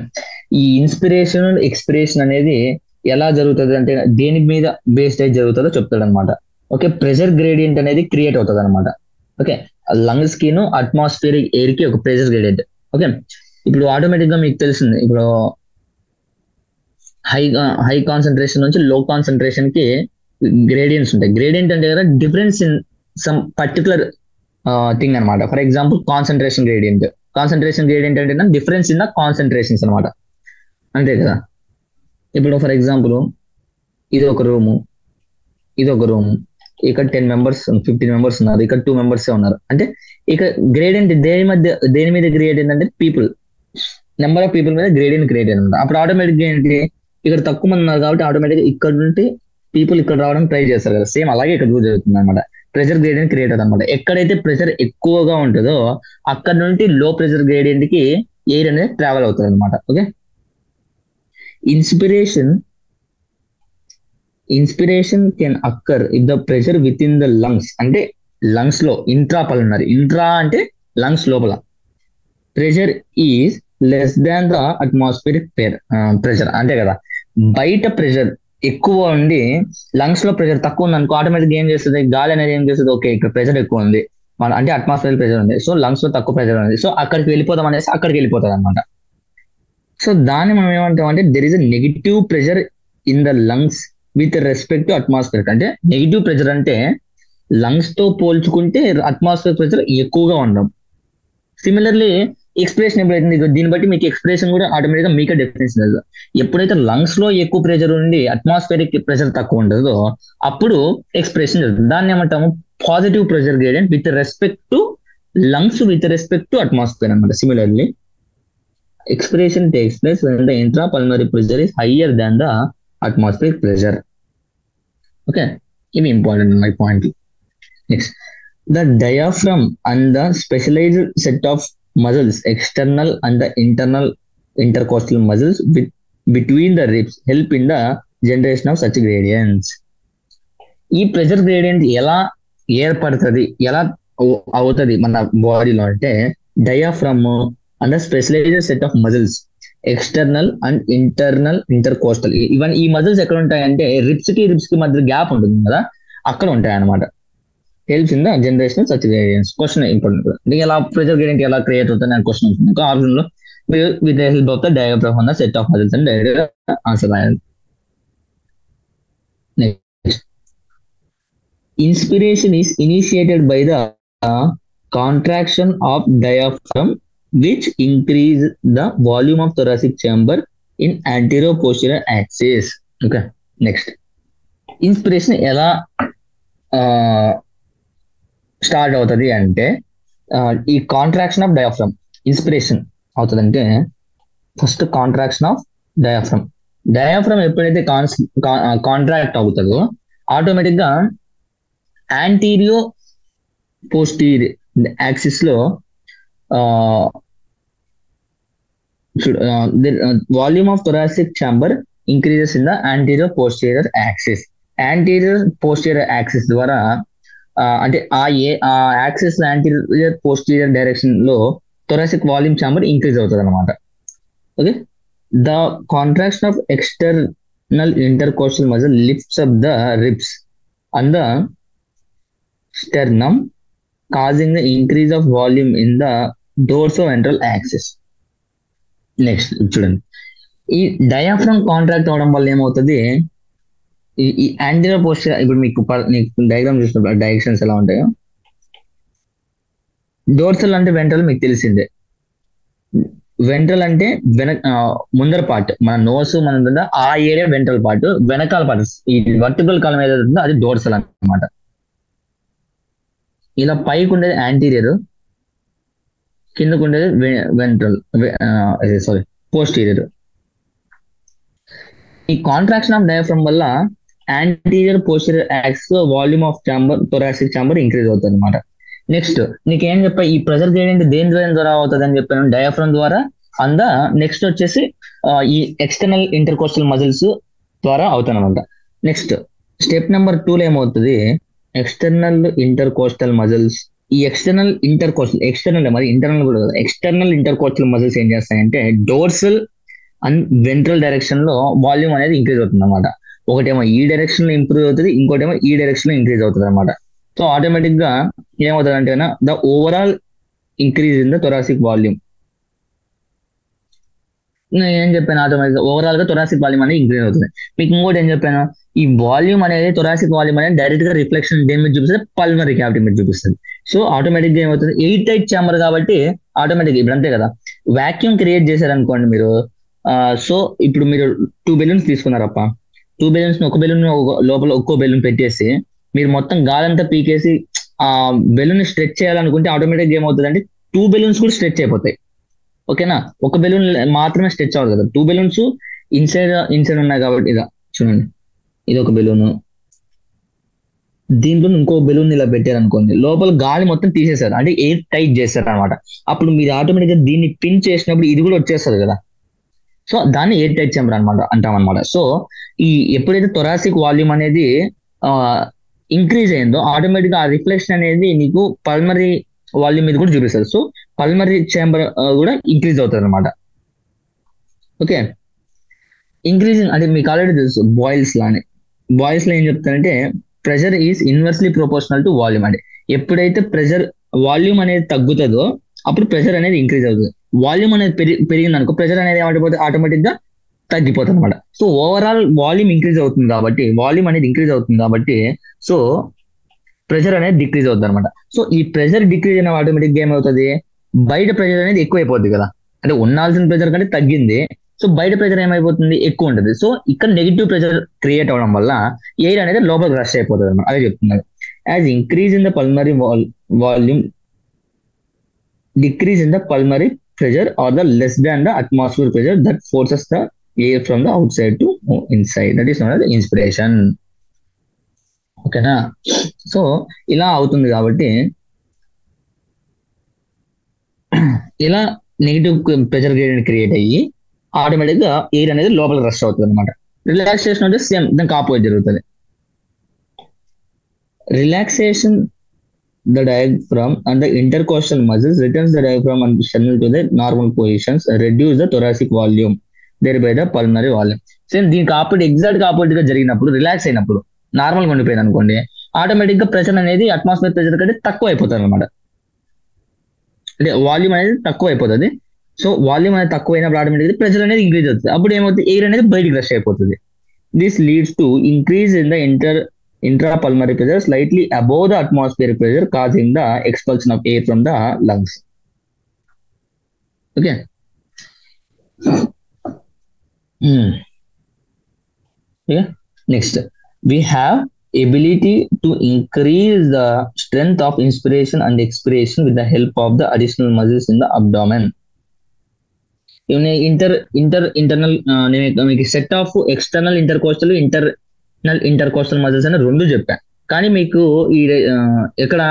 ఈ inspiration expiration అనేది ఎలా జరుగుతుంది అంటే దేని మీద based అయితే జరుగుతుందో చెప్తాడు అనమాట. ఓకే, ప్రెషర్ గ్రేడియంట్ అనేది క్రియేట్ అవుతుంది అనమాట. ఓకే, లంగ్స్ కి అట్మాస్ఫియరిక్ ఎయిర్ కి ఒక ప్రెషర్ గ్రేడియంట్. ఓకే, ఇప్పుడు ఆటోమేటిక్ గా మీకు తెలిసింది, ఇప్పుడు హై కాన్సన్ట్రేషన్ నుంచి లో కాన్సన్ట్రేషన్ కి గ్రేడియంట్స్ ఉంటాయి. గ్రేడియంట్ అంటే కదా difference in some particular thing అనమాట. ఫర్ ఎగ్జాంపుల్ కాన్సన్ట్రేషన్ గ్రేడియంట్ అంటే డిఫరెన్స్ ఇన్ ద కాన్సన్ట్రేషన్స్ అనమాట. అంతే కదా, ఇప్పుడు ఫర్ ఎగ్జాంపుల్ ఇది ఒక రూము, ఇక్కడ 10 members 15 members ఉన్నారు, ఇక్కడ 2 members ఉన్నారు. అంటే ఇక్కడ గ్రేడియంట్ దేని మీద గ్రేడియంట్ అంటే పీపుల్, నెంబర్ ఆఫ్ పీపుల్ మీద గ్రేడియంట్ క్రియేట్ అనమాట. అప్పుడు ఆటోమేటిక్ ఏంటి, ఇక్కడ తక్కువ మంది ఉన్నారు కాబట్టి ఆటోమేటిక్ ఇక్కడ నుండి పీపుల్ ఇక్కడ రావడం ట్రై చేస్తారు కదా. సేమ్ అలాగే ఇక్కడ కూడా జరుగుతుంది అనమాట. ప్రెషర్ గ్రేడియంట్ క్రియేట్ అవుతుంది అనమాట. ఎక్కడైతే ప్రెషర్ ఎక్కువగా ఉంటుందో అక్కడ నుండి లో ప్రెషర్ గ్రేడియంట్ కి ఎయిర్ అనేది ట్రావెల్ అవుతుంది అనమాట. Okay, inspiration can occur if the pressure within the lungs, అంటే లంగ్స్ లో ఇంట్రాపల్మనరీ, ఇంట్రా అంటే లంగ్స్ లోపల pressure is less than the atmospheric pressure. అంతే కదా, బయట ప్రెషర్ ఎక్కువ ఉండి లంగ్స్ లో ప్రెషర్ తక్కువ ఉంది అనుకో, ఆటోమేటిక్ ఏం చేస్తుంది, గాలి అనేది ఏం చేస్తుంది, ఓకే ఇక్కడ ప్రెషర్ ఎక్కువ ఉంది అంటే అట్మాస్ఫియర్ ప్రెషర్ ఉంది, సో లంగ్స్ లో తక్కువ ప్రెషర్ ఉంది, సో అక్కడికి వెళ్ళిపోతాం అనేసి అక్కడికి వెళ్ళిపోతుంది అనమాట. సో దాన్ని మనం ఏమంటాం అంటే there is a negative pressure in the lungs with respect to atmosphere. అంటే నెగిటివ్ ప్రెషర్ అంటే లంగ్స్ తో పోల్చుకుంటే అట్మాస్ఫియర్ ప్రెషర్ ఎక్కువగా ఉండడం. సిమిలర్లీ ఎక్స్ప్రెషన్ ఎప్పుడైతే దీన్ని బట్టి మీకు ఎక్స్ప్రెషన్ కూడా ఆటోమేటిక్ గా మీకే డెఫినేషన్ తెలుసు. ఎప్పుడైతే లంగ్స్ లో ఎక్కువ ప్రెషర్ ఉండి అట్మాస్ఫియరిక్ ప్రెషర్ తక్కువ ఉంటుందో అప్పుడు ఎక్స్ప్రెషన్ జరుగుతుంది. దాన్ని ఏమంటాము, positive pressure gradient with respect to lungs with respect to atmosphere అనమాట. Similarly expiration takes place when the intrapulmonary pressure is higher than the atmospheric pressure. Okay, ఇది important my point. Next, the diaphragm and the specialized set of muscles, external and the internal intercostal muscles between the ribs help in the generation of such gradients. ఈ pressure gradient ఎలా ఏర్పడుతుంది, ఎలా అవుతుంది మన బాడీలో అంటే diaphragm and specialized set of muscles, external and internal intercostal. Even ఈ muscles ఎక్కడ ఉంటాయంటే రిబ్స్ కి మధ్య గ్యాప్ ఉంటుంది కదా, అక్కడ ఉంటాయి అనమాట. Helps in the generation such gradients. Question important. ఎలా ప్రెషర్ గ్రేడియంట్ ఎలా క్రియేట్ అవుతుంది అని క్వశ్చన్ ఉంటుంది. ఆప్షన్ లో with the help of the diaphragm on the set of muscles and answer. Next, inspiration is initiated by the contraction of diaphragm, which increase the volume of thoracic chamber in anterior posterior axis. Okay, next, inspiration ఎలా start అవుతుంది అంటే ఈ contraction of diaphragm inspiration అవుతుందంటే first contraction of diaphragm ఎప్పుడైతే contract అవుతుందో automatic గా antero posterior axis లో volume of thoracic chamber increases in the anterior posterior axis. Anterior posterior axis ద్వారా అంటే ఆ యాక్సిస్ యాంటీరియర్ పోస్టీరియర్ డైరెక్షన్ లో థొరాసిక్ వాల్యూమ్ ఛాంబర్ ఇంక్రీజ్ అవుతుంది అనమాట. Okay, the contraction of external intercostal muscle lifts up the ribs and the sternum, causing the increase of volume in the dorsoventral axis. Next చూడండి, ఈ diaphragm contract అవడం వల్ల ఏమవుతుంది, ఈ anterior posterior, ఇప్పుడు మీకు డయాగ్రామ్ చూసినప్పుడు డైరెక్షన్స్ ఎలా ఉంటాయో, డోర్సల్ అంటే వెంట్రల్ మీకు తెలిసిందే. వెంట్రల్ అంటే ముందర పార్ట్, మన నోస్ మన ఆ ఏరియా వెంట్రల్ పార్ట్, వెనకాల పార్ట్ ఈ వర్టికల్ కాలం ఏదైతే ఉందో అది డోర్సల్ అన్నమాట. ఇలా పైకి ఉండేది యాంటీరియర్, కిందకు ఉండేది వెంట్రల్ పోస్టీరియర్. ఈ కాంట్రాక్షన్ ఆఫ్ డయాఫ్రమ్ వల్ల anterior posterior axis volume of chamber thoracic chamber increase అవుతుంది అనమాట. నెక్స్ట్ నీకేం చెప్పా, ఈ ప్రెషర్ గ్రేడియంట్ దేని ద్వారా అవుతుంది అని చెప్పాను, డయాఫ్రమ్ ద్వారా. నెక్స్ట్ వచ్చేసి ఈ ఎక్స్టర్నల్ ఇంటర్కోస్టల్ మజిల్స్ ద్వారా అవుతుంది అనమాట. నెక్స్ట్ స్టెప్ నెంబర్ 2 లో ఏమవుతుంది, ఎక్స్టర్నల్ ఇంటర్కోస్టల్ మజిల్స్, ఈ ఎక్స్టర్నల్ మరి ఇంటర్నల్ కూడా కదా, ఎక్స్టర్నల్ ఇంటర్కోస్టల్ మజిల్స్ ఏం చేస్తాయంటే డోర్సల్ అండ్ వెంట్రల్ డైరెక్షన్ లో వాల్యూమ్ అనేది ఇంక్రీజ్ అవుతుంది అనమాట. ఒకటేమో ఈ డైరెక్షన్ లో ఇంప్రూవ్ అవుతుంది, ఇంకోటేమో ఈ డైరెక్షన్ లో ఇంక్రీజ్ అవుతుంది అనమాట. సో ఆటోమేటిక్ గా ఏమవుతుంది అంటే the overall increase in the thoracic volume. నేను ఏం చెప్పాను, ఆటోమేటిక్ గా ఓవరాల్ గా థొరాసిక్ వాల్యూమ్ అనేది ఇంక్రీజ్ అవుతుంది. మీకు ఇంకోటి ఏం చెప్పాను, ఈ వాల్యూమ్ అనేది థొరాసిక్ వాల్యూమ్ అనేది డైరెక్ట్ గా రిఫ్లెక్షన్ దేని మీద చూపిస్తుంది, పల్మరీ క్యావిటీ మీద చూపిస్తుంది. సో ఆటోమేటిక్ గా ఏమవుతుంది, ఎయిర్ టైట్ ఛాంబర్ కాబట్టి ఆటోమేటిక్ ఇప్పుడు అంతే కదా, వాక్యూమ్ క్రియేట్ చేశారనుకోండి మీరు. సో ఇప్పుడు మీరు 2 బెలూన్స్ తీసుకున్నారప్ప, 2 బెలూన్స్ ఒక బెలూన్ లోపల ఒక్కో బెలూన్ పెట్టేసి మీరు మొత్తం గాలంతా పీకేసి ఆ బెలూన్ స్ట్రెచ్ చేయాలనుకుంటే ఆటోమేటిక్ గా ఏమవుతుంది అంటే 2 బెలూన్స్ కూడా స్ట్రెచ్ అయిపోతాయి. ఓకేనా, ఒక బెలూన్ మాత్రమే స్ట్రెచ్ అవ్వదు కదా, 2 బెలూన్స్ ఇన్సైడ్ ఉన్నాయి కాబట్టి. ఇదా చూడండి, ఇది ఒక బెలూన్, దీంట్లో ఇంకో బెలూన్ ఇలా పెట్టారనుకోండి, లోపల గాలి మొత్తం తీసేశారు అంటే ఎయిర్ టైట్ చేస్తారు అనమాట. అప్పుడు మీరు ఆటోమేటిక్ గా దీన్ని పిన్ చేసినప్పుడు ఇది కూడా వచ్చేస్తుంది కదా, సో దాన్ని ఎయిర్ టైట్ ఛాంబర్ అంటాం అనమాట. సో ఈ ఎప్పుడైతే థొరాసిక్ వాల్యూమ్ అనేది ఇంక్రీజ్ అయిందో ఆటోమేటిక్ గా ఆ రిఫ్లెక్షన్ అనేది నీకు పల్మరీ వాల్యూమ్ మీద కూడా చూపిస్తుంది. సో పల్మరీ ఛాంబర్ కూడా ఇంక్రీజ్ అవుతుంది అనమాట. ఓకే, ఇంక్రీజింగ్ అంటే మీకు ఆల్రెడీ తెలుసు బాయిల్స్ లో ఏం చెప్తారంటే pressure is inversely proportional to volume. అంటే ఎప్పుడైతే ప్రెషర్ వాల్యూమ్ అనేది తగ్గుతుందో అప్పుడు ప్రెషర్ అనేది ఇంక్రీజ్ అవుతుంది. వాల్యూమ్ అనేది పెరిగింది అనుకో, ప్రెషర్ అనేది ఏమైపోతే ఆటోమేటిక్ గా తగ్గిపోతుంది అనమాట. సో ఓవరాల్ వాల్యూమ్ ఇంక్రీజ్ అవుతుంది కాబట్టి, వాల్యూమ్ అనేది ఇంక్రీజ్ అవుతుంది కాబట్టి సో ప్రెషర్ అనేది డిక్రీజ్ అవుతుంది అనమాట. సో ఈ ప్రెషర్ డిక్రీజ్ అయిన ఆటోమేటిక్ గా ఏమవుతుంది, బయట ప్రెషర్ అనేది ఎక్కువైపోద్ది కదా, అంటే ఉండాల్సిన ప్రెషర్ కంటే తగ్గింది. సో బయట ప్రెషర్ ఏమైపోతుంది, ఎక్కువ ఉంటుంది. సో ఇక్కడ నెగిటివ్ ప్రెషర్ క్రియేట్ అవడం వల్ల ఎయిర్ అనేది లోపలికి రష్ అయిపోతుంది అనమాట. అదే చెప్తున్నారు, as increase in the pulmonary volume decrease in the pulmonary pressure are the less than the atmosphere pressure that forces the air from the outside to inside, that is known as inspiration. ఓకేనా, so ఇలా అవుతుంది కాబట్టి ఇలా negative pressure gradient create అయ్యి automatic గా air అనేది లోపల rush అవుతుంది అనమాట. రిలాక్సేషన్ అంటే సేమ్ దానికి ఆపోజిట్ జరుగుతుంది. Relaxation the diaphragm and the intercostal muscles returns the diaphragm and sternum to their normal positions, reduce the thoracic volume, thereby the pulmonary volume. Same దీనికి exact opposite గా జరిగినప్పుడు, relax అయినప్పుడు normal గా ఉండిపోయింది అనుకోండి, automatic గా pressure అనేది atmosphere pressure కంటే తక్కువ అయిపోతుంది అనమాట. అంటే వాల్యూమ్ అనేది తక్కువ అయిపోతుంది. సో వాల్యూమ్ అనేది తక్కువైనప్పుడు ఆటోమేటిక్ ప్రెషర్ అనేది ఇంక్రీజ్ అవుతుంది. అప్పుడు ఏమవుతుంది, ఎయిర్ అనేది బయటికి రష్ అయిపోతుంది. This leads to increase in the intrapulmonary pressure slightly above the atmospheric pressure, causing the expulsion of air from the lungs. Okay. Yeah. Next, we have ability to increase the strength of inspiration and expiration with the help of the additional muscles in the abdomen. Internal మీకు set of external intercostal muscles అని రెండు చెప్పాను. కానీ మీకు ఈ ఎక్కడ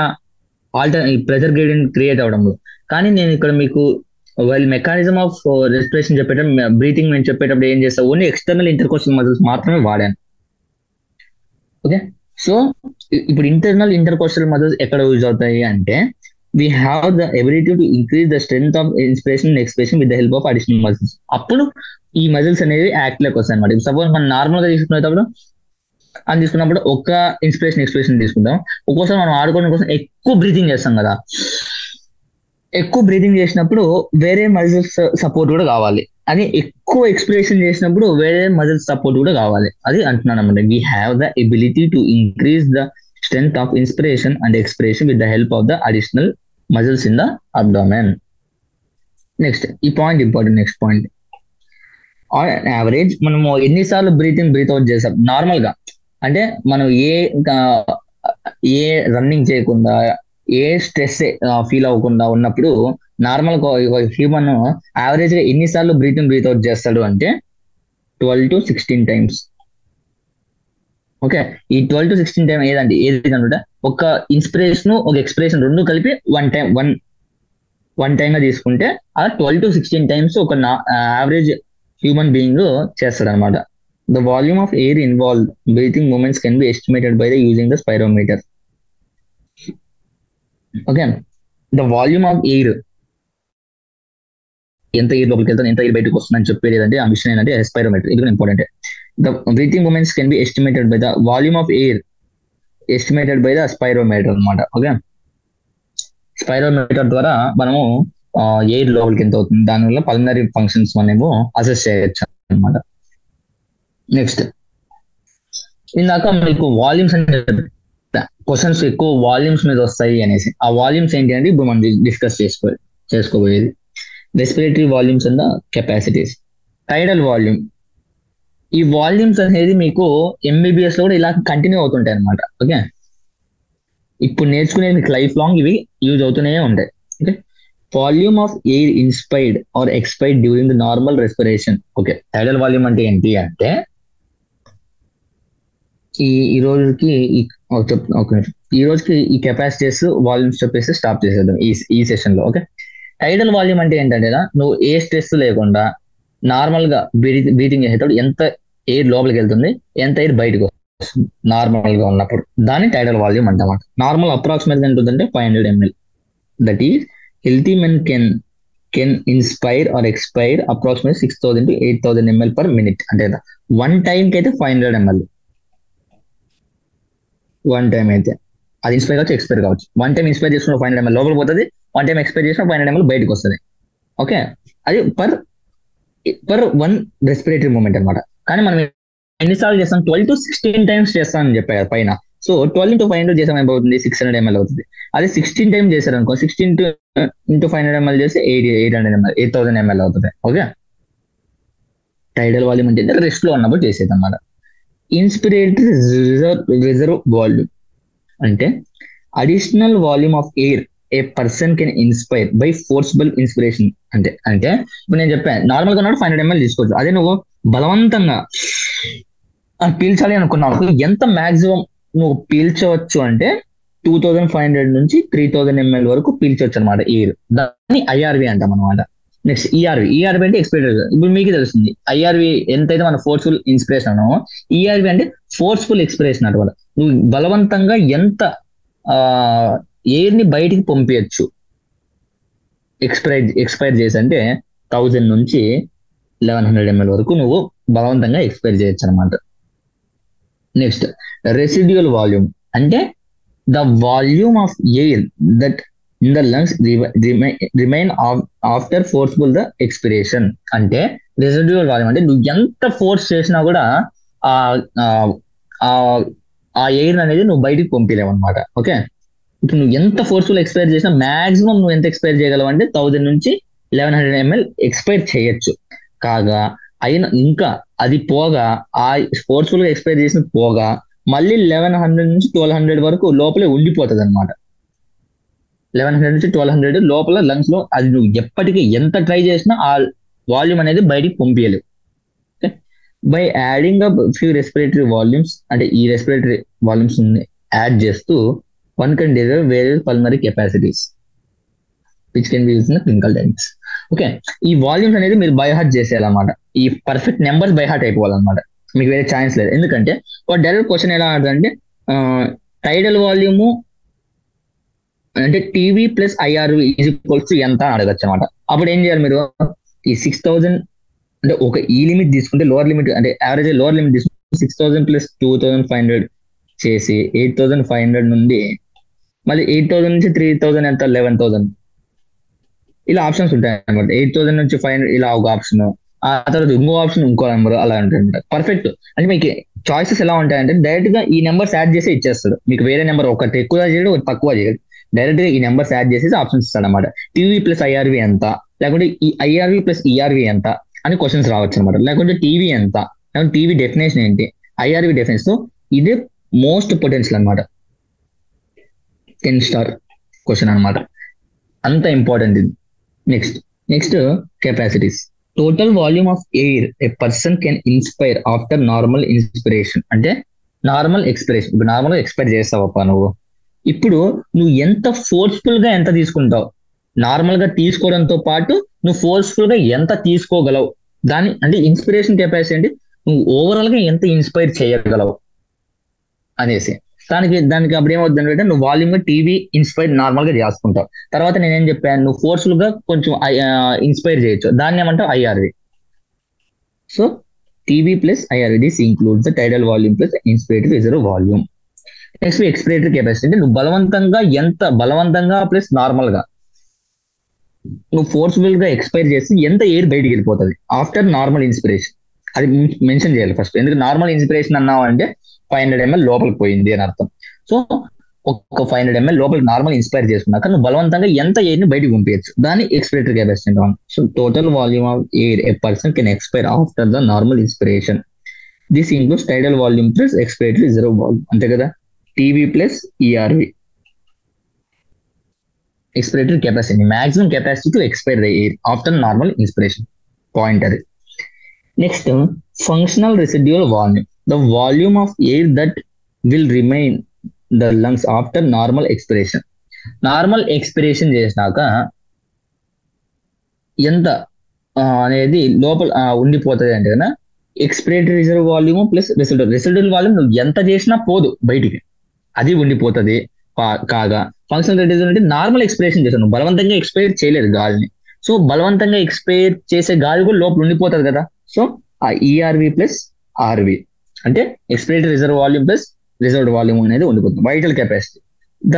pressure gradient create అవడంలో, కానీ నేను ఇక్కడ మీకు మెకానిజం ఆఫ్ రెస్పిరేషన్ చెప్పేటప్పుడు, బ్రీతింగ్ నేను చెప్పేటప్పుడు ఏం చేస్తా, ఓన్లీ ఎక్స్టర్నల్ ఇంటర్కోస్టల్ మజిల్స్ మాత్రమే వాడాను. ఓకే, సో ఇప్పుడు ఇంటర్కోస్టల్ మజిల్స్ ఎక్కడ యూజ్ అవుతాయి అంటే, we have the ability to increase the strength of inspiration and expiration with the help of additional muscles. అప్పుడు ఈ మజిల్స్ అనేవి యాక్ట్ లెక్క వస్తాయి అనమాట. సపోజ్ మనం నార్మల్ గా తీసుకునేటప్పుడు అని తీసుకున్నప్పుడు ఒక ఇన్స్పిరేషన్ ఎక్స్పిరేషన్ తీసుకుంటాం. ఒక్కోసారి మనం ఆడుకోవడం కోసం ఎక్కువ బ్రీతింగ్ చేస్తాం కదా, ఎక్కువ బ్రీతింగ్ చేసినప్పుడు వేరే మజిల్స్ సపోర్ట్ కూడా కావాలి. అది ఎక్కువ ఎక్స్పిరేషన్ చేసినప్పుడు వేరే మజిల్స్ సపోర్ట్ కూడా కావాలి. అది అంటున్నాను అనమాట. We have the ability to increase the strength of inspiration and expiration with the help of the additional muscles in the abdomen. Next, ఈ point important. Next point, on average మనము ఎన్నిసార్లు breath out చేస్తాం normal గా అంటే, మనం ఏ running చేయకుండా, ఏ stress feel అవ్వకుండా ఉన్నప్పుడు నార్మల్ హ్యూమన్ యావరేజ్ గా ఎన్నిసార్లు బ్రీత్ అవుట్ చేస్తాడు అంటే 12 to 16 times. ఓకే, ఈ 12 to 16 టైం ఏదంటే ఒక ఇన్స్పిరేషన్ ఒక ఎక్స్పిరేషన్ రెండు కలిపి వన్ టైమ్ గా తీసుకుంటే ఆ 12 to 16 టైమ్స్ ఒక యావరేజ్ హ్యూమన్ బీయింగ్ చేస్తాడు అనమాట. The volume of air involve breathing movements can be estimated by the using the spirometer. Okay, the volume of air, ఎంత ఎయిర్ లోపలికి వెళ్తాను, ఎంత ఎయిర్ బయటకు వస్తుందని చెప్పేది ఏదంటే ఆ మిషన్ ఏంటంటే స్పైరోమీటర్. ఇది కూడా important. The breathing movements can be estimated by the volume of air estimated by the spirometer అన్నమాట. ఓకే, స్పైరోమీటర్ ద్వారా మనము ఎయిర్ లోపలికి ఎంత అవుతుంది, దానివల్ల పల్మనరీ ఫంక్షన్స్ మనము అసెస్ చేయొచ్చు అనమాట. నెక్స్ట్, ఇందాక మీకు వాల్యూమ్స్ అంటే క్వశ్చన్స్ ఎక్కువ వాల్యూమ్స్ మీద వస్తాయి అనేసి, ఆ వాల్యూమ్స్ ఏంటి అంటే ఇప్పుడు మనం డిస్కస్ చేసుకోబోయేది respiratory volumes and capacities. Tidal volume, ఈ వాల్యూమ్స్ అనేది మీకు ఎంబీబీఎస్ లో కూడా ఇలా కంటిన్యూ అవుతుంటాయి అనమాట. ఓకే, ఇప్పుడు నేర్చుకునేది మీకు లైఫ్ లాంగ్ ఇవి యూజ్ అవుతూనే ఉంటాయి. Okay, volume of air inspired are expired during the normal respiration. Okay, టైడల్ volume అంటే ఏంటి అంటే, ఈ రోజుకి ఈ కెపాసిటీస్ వాల్యూమ్స్ చెప్పేసి స్టాప్ చేసేద్దాం ఈ సెషన్ లో. ఓకే, టైడల్ వాల్యూమ్ అంటే ఏంటంటే, నువ్వు ఏ స్ట్రెస్ లేకుండా నార్మల్ గా బ్రీతింగ్ చేసేటప్పుడు ఎంత ఎయిర్ లోపలికి వెళ్తుంది, ఎంత ఎయిర్ బయటకు వస్తుంది నార్మల్ గా ఉన్నప్పుడు, దాన్ని టైడల్ వాల్యూమ్ అంటామాట. నార్మల్ అప్రాక్సిమేట్ ఎంత ఉంటుందంటే 500 ml. That is healthy men can inspire are expire approximate 6000 to 8000 ml per minute. అంటే వన్ టైం కి అయితే 500 ml, వన్ టైం అయితే అది ఇన్స్పైర్ కావచ్చు, ఎక్స్పైర్ కావచ్చు. వన్ టైం ఇన్స్పైర్ చేసుకున్న 500 ml లోపలికి పోతుంది, వన్ టైం ఎక్స్పైర్ చేసిన 500 ml బయటకు వస్తుంది. ఓకే, అది పర్ వన్ రెస్పిరేటరీ మూమెంట్ అనమాట. కానీ మనం ఎన్నిసార్లు చేస్తాం, 12 to 16 టైమ్స్ చేస్తామని చెప్పారు పైన. సో 12 into 500 చేసాం ఏమవుతుంది, 600 ml అవుతుంది. అదే 16 టైమ్స్ చేశారు అనుకో, 16 into 500 ml చేస్తే 8000 ml అవుతుంది. ఓకే, టైడల్ వాల్యూమ్ అంటే రెస్ట్ లో ఉన్నప్పుడు చేసేది అనమాట. ఇన్స్పిరేటరీ రిజర్వ్ వాల్యూమ్ అంటే additional volume of air a person can inspire by forcible inspiration. అంటే ఇప్పుడు నేను చెప్పాను నార్మల్ గా 500 ml తీసుకోవచ్చు. అదే నువ్వు బలవంతంగా పీల్చాలి అనుకున్నావు, ఎంత మాక్సిమం నువ్వు పీల్చవచ్చు అంటే 2500 నుంచి 3000 ml వరకు పీల్చవచ్చు అనమాట ఎయిర్. దాన్ని ఐఆర్వి అంటాం అనమాట. నెక్స్ట్ ఈఆర్వి అంటే ఎక్స్పైర్. ఇప్పుడు మీకు తెలుస్తుంది ఐఆర్వి ఎంతైతే మన ఫోర్స్ఫుల్ ఇన్స్పిరేషన్ అన్నామో, ఈఆర్వి అంటే ఫోర్స్ఫుల్ ఎక్స్పిరేషన్ అనమాట. నువ్వు బలవంతంగా ఎంత ఎయిర్ ని బయటికి పంపించచ్చు ఎక్స్పైర్ చేసి అంటే 1000 నుంచి 1100 ml వరకు నువ్వు బలవంతంగా ఎక్స్పైర్ చేయొచ్చు అనమాట. నెక్స్ట్, రెసిడ్యువల్ వాల్యూమ్ అంటే the volume of air that in the lungs remain after forceful the expiration. అంటే రెసిడ్యూయల్ వాల్యూమ్ అంటే నువ్వు ఎంత ఫోర్స్ చేసినా కూడా ఆ ఆ ఎయిర్ అనేది నువ్వు బయటికి పంపించలేవు అనమాట. ఓకే, ఇప్పుడు నువ్వు ఎంత ఫోర్స్ఫుల్ ఎక్స్పైర్ చేసినా మాక్సిమం నువ్వు ఎంత ఎక్స్పైర్ చేయగలవు అంటే 1000 నుంచి 1100 ml ఎక్స్పైర్ చేయొచ్చు. కాగా అయినా ఇంకా అది పోగా ఆ ఫోర్స్ఫుల్ గా ఎక్స్పైర్ చేసిన పోగా మళ్ళీ 1100 నుంచి 1200 వరకు లోపలే ఉండిపోతుంది అనమాట. 1100 నుంచి 1200 లోపల లంగ్స్ లో అది నువ్వు ఎప్పటికీ ఎంత ట్రై చేసినా ఆ వాల్యూమ్ అనేది బయటికి పంపించలేవు. By adding up few respiratory volumes, అంటే ఈ రెస్పిరేటరీ వాల్యూమ్స్ యాడ్ చేస్తూ one can derive various pulmonary capacities which can be used in the clinical diagnosis. Okay, ఈ వాల్యూమ్స్ అనేది మీరు బై హార్ట్ చేసేయాలన్నమాట. ఈ పర్ఫెక్ట్ నెంబర్స్ బై హార్ట్ అయిపోవాలన్నమాట, మీకు వేరే chance లేదు. ఎందుకంటే ఒక డైరెక్ట్ క్వశ్చన్ ఎలా అంటే టైడల్ వాల్యూము అంటే TV plus IRV is equals to ఎంత అని అడగచ్చు అనమాట. అప్పుడు ఏం చేయాలి మీరు, ఈ 6000 అంటే ఒక ఈ లిమిట్ తీసుకుంటే లోవర్ లిమిట్ అంటే యావరేజ్ లోవర్ లిమిట్ తీసుకుంటే 6000 ప్లస్ 2500 చేసి 8500 నుండి మళ్ళీ 8000 నుంచి 3000 ఎంత 11000 ఇలా ఆప్షన్స్ ఉంటాయి అనమాట. 8000 నుంచి 500 ఇలా ఒక ఆప్షన్, ఆ తర్వాత ఇంకో ఆప్షన్ ఇంకో నెంబర్ అలా ఉంటుంది. పర్ఫెక్ట్ అంటే మీకు చాయిసెస్ ఎలా ఉంటాయంటే డైరెక్ట్ గా ఈ నెంబర్స్ యాడ్ చేసి ఇచ్చేస్తాడు. మీకు వేరే నెంబర్ ఒకటి ఎక్కువ చేయడు ఒకటి తక్కువ చేయడు, డైరెక్ట్ గా ఈ నెంబర్స్ యాడ్ చేసేసి ఆప్షన్స్ ఇస్తాడు అనమాట. టీవీ ప్లస్ ఐఆర్వి ఎంత, లేకుంటే ఈ ఐఆర్వి ప్లస్ ఈఆర్వి ఎంత అని క్వశ్చన్స్ రావచ్చు అనమాట. లేకుంటే టీవీ ఎంత, లేకుంటే టీవీ డెఫినేషన్ ఏంటి, ఐఆర్వి డెఫినేషన్. ఇది మోస్ట్ పొటెన్షియల్ అనమాట, 10 స్టార్ క్వశ్చన్ అనమాట, అంత ఇంపార్టెంట్ ఇది. Next capacities. Total volume of air a person can inspire after normal inspiration. అంటే నార్మల్ ఎక్స్పిరేషన్, ఇప్పుడు నార్మల్ ఎక్స్పైర్ చేస్తావప్ప నువ్వు, ఇప్పుడు నువ్వు ఎంత ఫోర్స్ఫుల్ గా ఎంత తీసుకుంటావు, నార్మల్ గా తీసుకోవడంతో పాటు నువ్వు ఫోర్స్ఫుల్ గా ఎంత తీసుకోగలవు దాని అంటే ఇన్స్పిరేషన్ కెపాసిటీ అంటే నువ్వు ఓవరాల్ గా ఎంత ఇన్స్పైర్ చేయగలవు అనేసి. దానికి అప్పుడు ఏమవుతుందంటే నువ్వు వాల్యూమ్ గా టీవీ ఇన్స్పైర్ నార్మల్ గా చేసుకుంటావు. తర్వాత నేనేం చెప్పాను, నువ్వు ఫోర్స్ఫుల్ గా కొంచెం ఇన్స్పైర్ చేయొచ్చు, దాన్ని ఏమంటావు IRV. So TV plus IRV this includes the టైడల్ volume plus inspiratory reserve volume. Next expiratory capacity అంటే నువ్వు బలవంతంగా ప్లస్ నార్మల్ గా నువ్వు ఫోర్స్ఫుల్ గా ఎక్స్పైర్ చేసి ఎంత ఎయిర్ బయటికి వెళ్ళిపోతుంది ఆఫ్టర్ నార్మల్ ఇన్స్పిరేషన్. అది మెన్షన్ చేయాలి ఫస్ట్, ఎందుకంటే నార్మల్ ఇన్స్పిరేషన్ అన్నావు అంటే 500 ml లోపలికి పోయింది అని అర్థం. సో ఒక 500 ml లోపలికి నార్మల్ ఇన్స్పైర్ చేసుకున్నాక నువ్వు బలవంతంగా ఎంత ఎయిర్ ని బయటకు పంపించచ్చు, దాన్ని ఎక్స్పిరేటరీ కెపాసిటీ అంటాం. So total volume of air a person can expire after the normal inspiration. This includes tidal volume plus expiratory reserve volume. అంతే కదా, TV plus ERV. Expiratory capacity maximum capacity to expire the air after normal inspiration point అది. Next functional residual volume, the volume of air that will remain the lungs after normal expiration. Normal expiration చేసినాక ఎంత అనేది లోపల ఉండిపోతుంది అంటే కదా expiratory reserve volume plus residual volume నువ్వు ఎంత చేసినా పోదు బయటికి, అది ఉండిపోతుంది. కాగా ఫంక్షనల్ రెసిడ్యూయల్ అంటే నార్మల్ ఎక్స్పిరేషన్ చేశాను, నువ్వు బలవంతంగా ఎక్స్పైర్ చేయలేదు గాలిని. సో బలవంతంగా ఎక్స్పైర్ చేసే గాలి కూడా లోపల ఉండిపోతుంది కదా. సో ఆ ఈఆర్వి ప్లస్ ఆర్వి అంటే expiratory reserve volume plus reserved volume అనేది ఉండిపోతుంది. Vital capacity the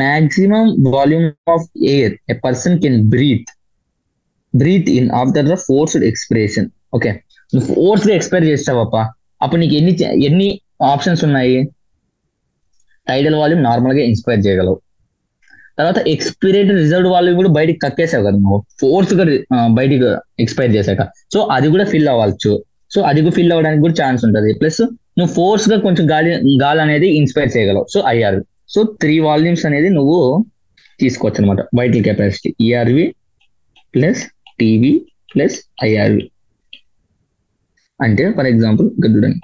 maximum volume of air a person can breathe in after the forced expiration. Okay, నువ్వు ఫోర్స్ గా ఎక్స్పైర్ చేస్తావప్ప, అప్పుడు నీకు ఎన్ని ఆప్షన్స్ ఉన్నాయి, టైడల్ వాల్యూమ్ నార్మల్ గా ఇన్స్పైర్ చేయగలవు, తర్వాత ఎక్స్పిరేటరీ రిజర్వ్డ్ వాల్యూమ్ కూడా బయటికి కక్కేసావు కదా నువ్వు ఫోర్స్ గా బయటికి ఎక్స్పైర్ చేశాక, సో అది కూడా ఫిల్ అవ్వచ్చు. సో అది కూడా ఫిల్ అవ్వడానికి కూడా ఛాన్స్ ఉంటుంది. ప్లస్ నువ్వు ఫోర్స్ గా కొంచెం గాలి అనేది ఇన్స్పైర్ చేయగలవు, సో ఐఆర్వి. సో 3 వాల్యూమ్స్ అనేది నువ్వు తీసుకోవచ్చు అనమాట. Vital capacity ERV plus TV plus IRV. అంటే ఫర్ ఎగ్జాంపుల్ ఇక్కడ చూడండి,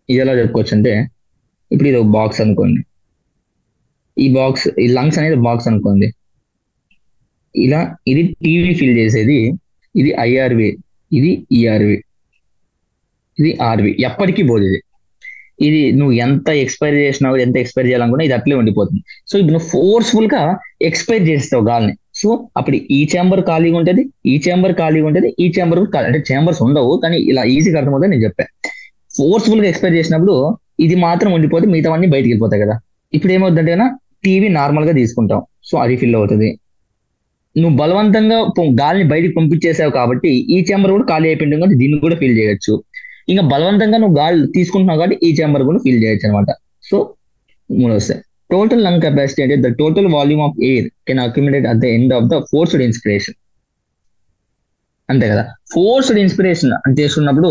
ఇది ఎలా చెప్పుకోవచ్చు అంటే ఇప్పుడు ఇది ఒక బాక్స్ అనుకోండి, ఈ లంగ్స్ అనేది బాక్స్ అనుకోండి, ఇలా ఇది టీవీ ఫిల్ చేసేది, ఇది ఐఆర్వి, ఇది ఈఆర్వి, ఇది ఆర్వి, ఎప్పటికీ పోదు ఇది నువ్వు ఎంత ఎక్స్పైర్ చేసినావు, ఎంత ఎక్స్పైర్ చేయాలనుకున్నా ఇది అట్లే ఉండిపోతుంది. సో ఇప్పుడు నువ్వు ఫోర్స్ఫుల్ గా ఎక్స్పైర్ చేస్తావు గాలిని, సో అప్పుడు ఈ చేంబర్ ఖాళీగా ఉంటుంది, ఈ చేంబర్ ఖాళీగా ఉంటుంది, ఈ చేంబర్ అంటే చేంబర్స్ ఉండవు కానీ ఇలా ఈజీగా అర్థమవుతుంది నేను చెప్పాను. ఫోర్స్ఫుల్ గా ఎక్స్పైర్ చేసినప్పుడు ఇది మాత్రం ఉండిపోతే మిగతావన్నీ బయటికి వెళ్ళిపోతాయి కదా. ఇప్పుడు ఏమవుతుందంటే కన్నా టీవీ నార్మల్ గా తీసుకుంటాం, సో అది ఫిల్ అవుతుంది. నువ్వు బలవంతంగా గాలిని బయటికి పంపించేసావు కాబట్టి ఈ చెంబర్ కూడా ఖాళీ అయిపోయింది కాబట్టి దీన్ని కూడా ఫీల్ చేయొచ్చు. ఇంకా బలవంతంగా నువ్వు గాలి తీసుకుంటున్నావు కాబట్టి ఈ చెంబర్ కూడా ఫీల్ చేయొచ్చు అనమాట. సో మూడోది టోటల్ లంగ్ కెపాసిటీ అంటే the total volume of air can accumulate at the end of the forced inspiration. అంతే కదా, ఫోర్స్డ్ ఇన్స్పిరేషన్ అని చేస్తున్నప్పుడు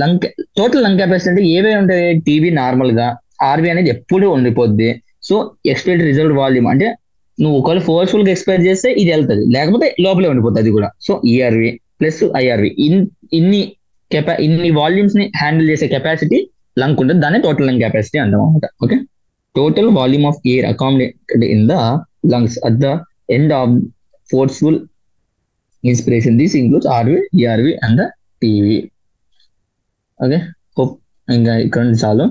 లంగ్ టోటల్ లంగ్ కెపాసిటీ అంటే ఏవే ఉంటాయి, టీవీ నార్మల్ గా, ఆర్వి అనేది ఎప్పుడూ ఉండిపోద్ది. సో ఎక్స్పెక్ట్ రిజర్వ్డ్ వాల్యూమ్ అంటే నువ్వు ఒకవేళ ఫోర్స్ఫుల్ గా ఎక్స్పెక్ట్ చేస్తే ఇది వెళ్తుంది, లేకపోతే లోపలే ఉండిపోతుంది అది కూడా. సో ఈఆర్వి ప్లస్ ఐఆర్వి ఇన్ని ఇన్ని వాల్యూమ్స్ ని హ్యాండిల్ చేసే కెపాసిటీ లంగ్ ఉంటుంది, దాన్ని టోటల్ లంగ్ కెపాసిటీ అంటాం అనమాట. Okay, total volume of air accommodated in the lungs at the end of forceful inspiration. This includes RV, ERV and the TV. Okay, hope ఇంకా ఇక్కడ నుంచి చాలు.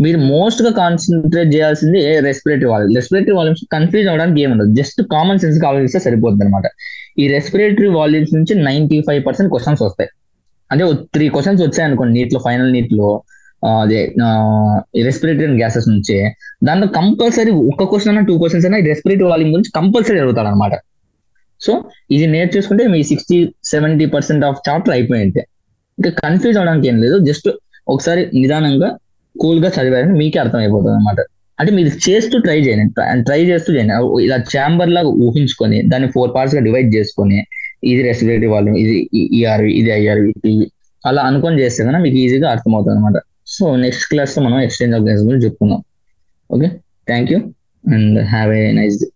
మీరు మోస్ట్ గా కాన్సన్ట్రేట్ చేయాల్సింది respiratory volume. Respiratory volumes confuse అవడానికి ఏముండదు, just common sense ఆలోచిస్తే సరిపోతుంది అనమాట. ఈ రెస్పిరేటరీ వాల్యూమ్స్ నుంచి 95% క్వశ్చన్స్ వస్తాయి. అంటే 3 క్వశ్చన్స్ వచ్చాయి అనుకోండి నీటిలో, ఫైనల్ నీటిలో అదే రెస్పిరేటరీ అండ్ గ్యాసెస్ నుంచి, దాంట్లో కంపల్సరీ ఒక క్వశ్చన్ అయినా 2 క్వశ్చన్స్ అయినా రెస్పిరేటరీ వాల్యూమ్ గురించి కంపల్సరీ అడుగుతాడు అనమాట. సో ఇది నేర్చేసుకుంటే మీ 60-70% ఆఫ్ చాప్టర్ అయిపోయింది. ఇంకా కన్ఫ్యూజ్ అవడానికి ఏం లేదు, జస్ట్ ఒకసారి నిదానంగా కూల్ గా చదివారని మీకే అర్థమైపోతుంది అనమాట. అంటే మీరు చేస్తూ ట్రై చేయండి, ట్రై చేస్తూ చేయండి. ఇలా ఛాంబర్ లాగా ఊహించుకొని దాన్ని 4 పార్ట్స్ గా డివైడ్ చేసుకొని, ఇది రెస్పిరేటరీ వాల్యూమ్, ఇది ఈఆర్వి, ఇది ఐఆర్వి, టీవీ, అలా అనుకొని చేస్తే కన్నా మీకు ఈజీగా అర్థమవుతుంది అనమాట. సో నెక్స్ట్ క్లాస్ లో మనం ఎక్స్చేంజ్ ఆఫ్ గ్యాసెస్ గురించి చెప్పుకుందాం. Okay, thank you and have a nice day.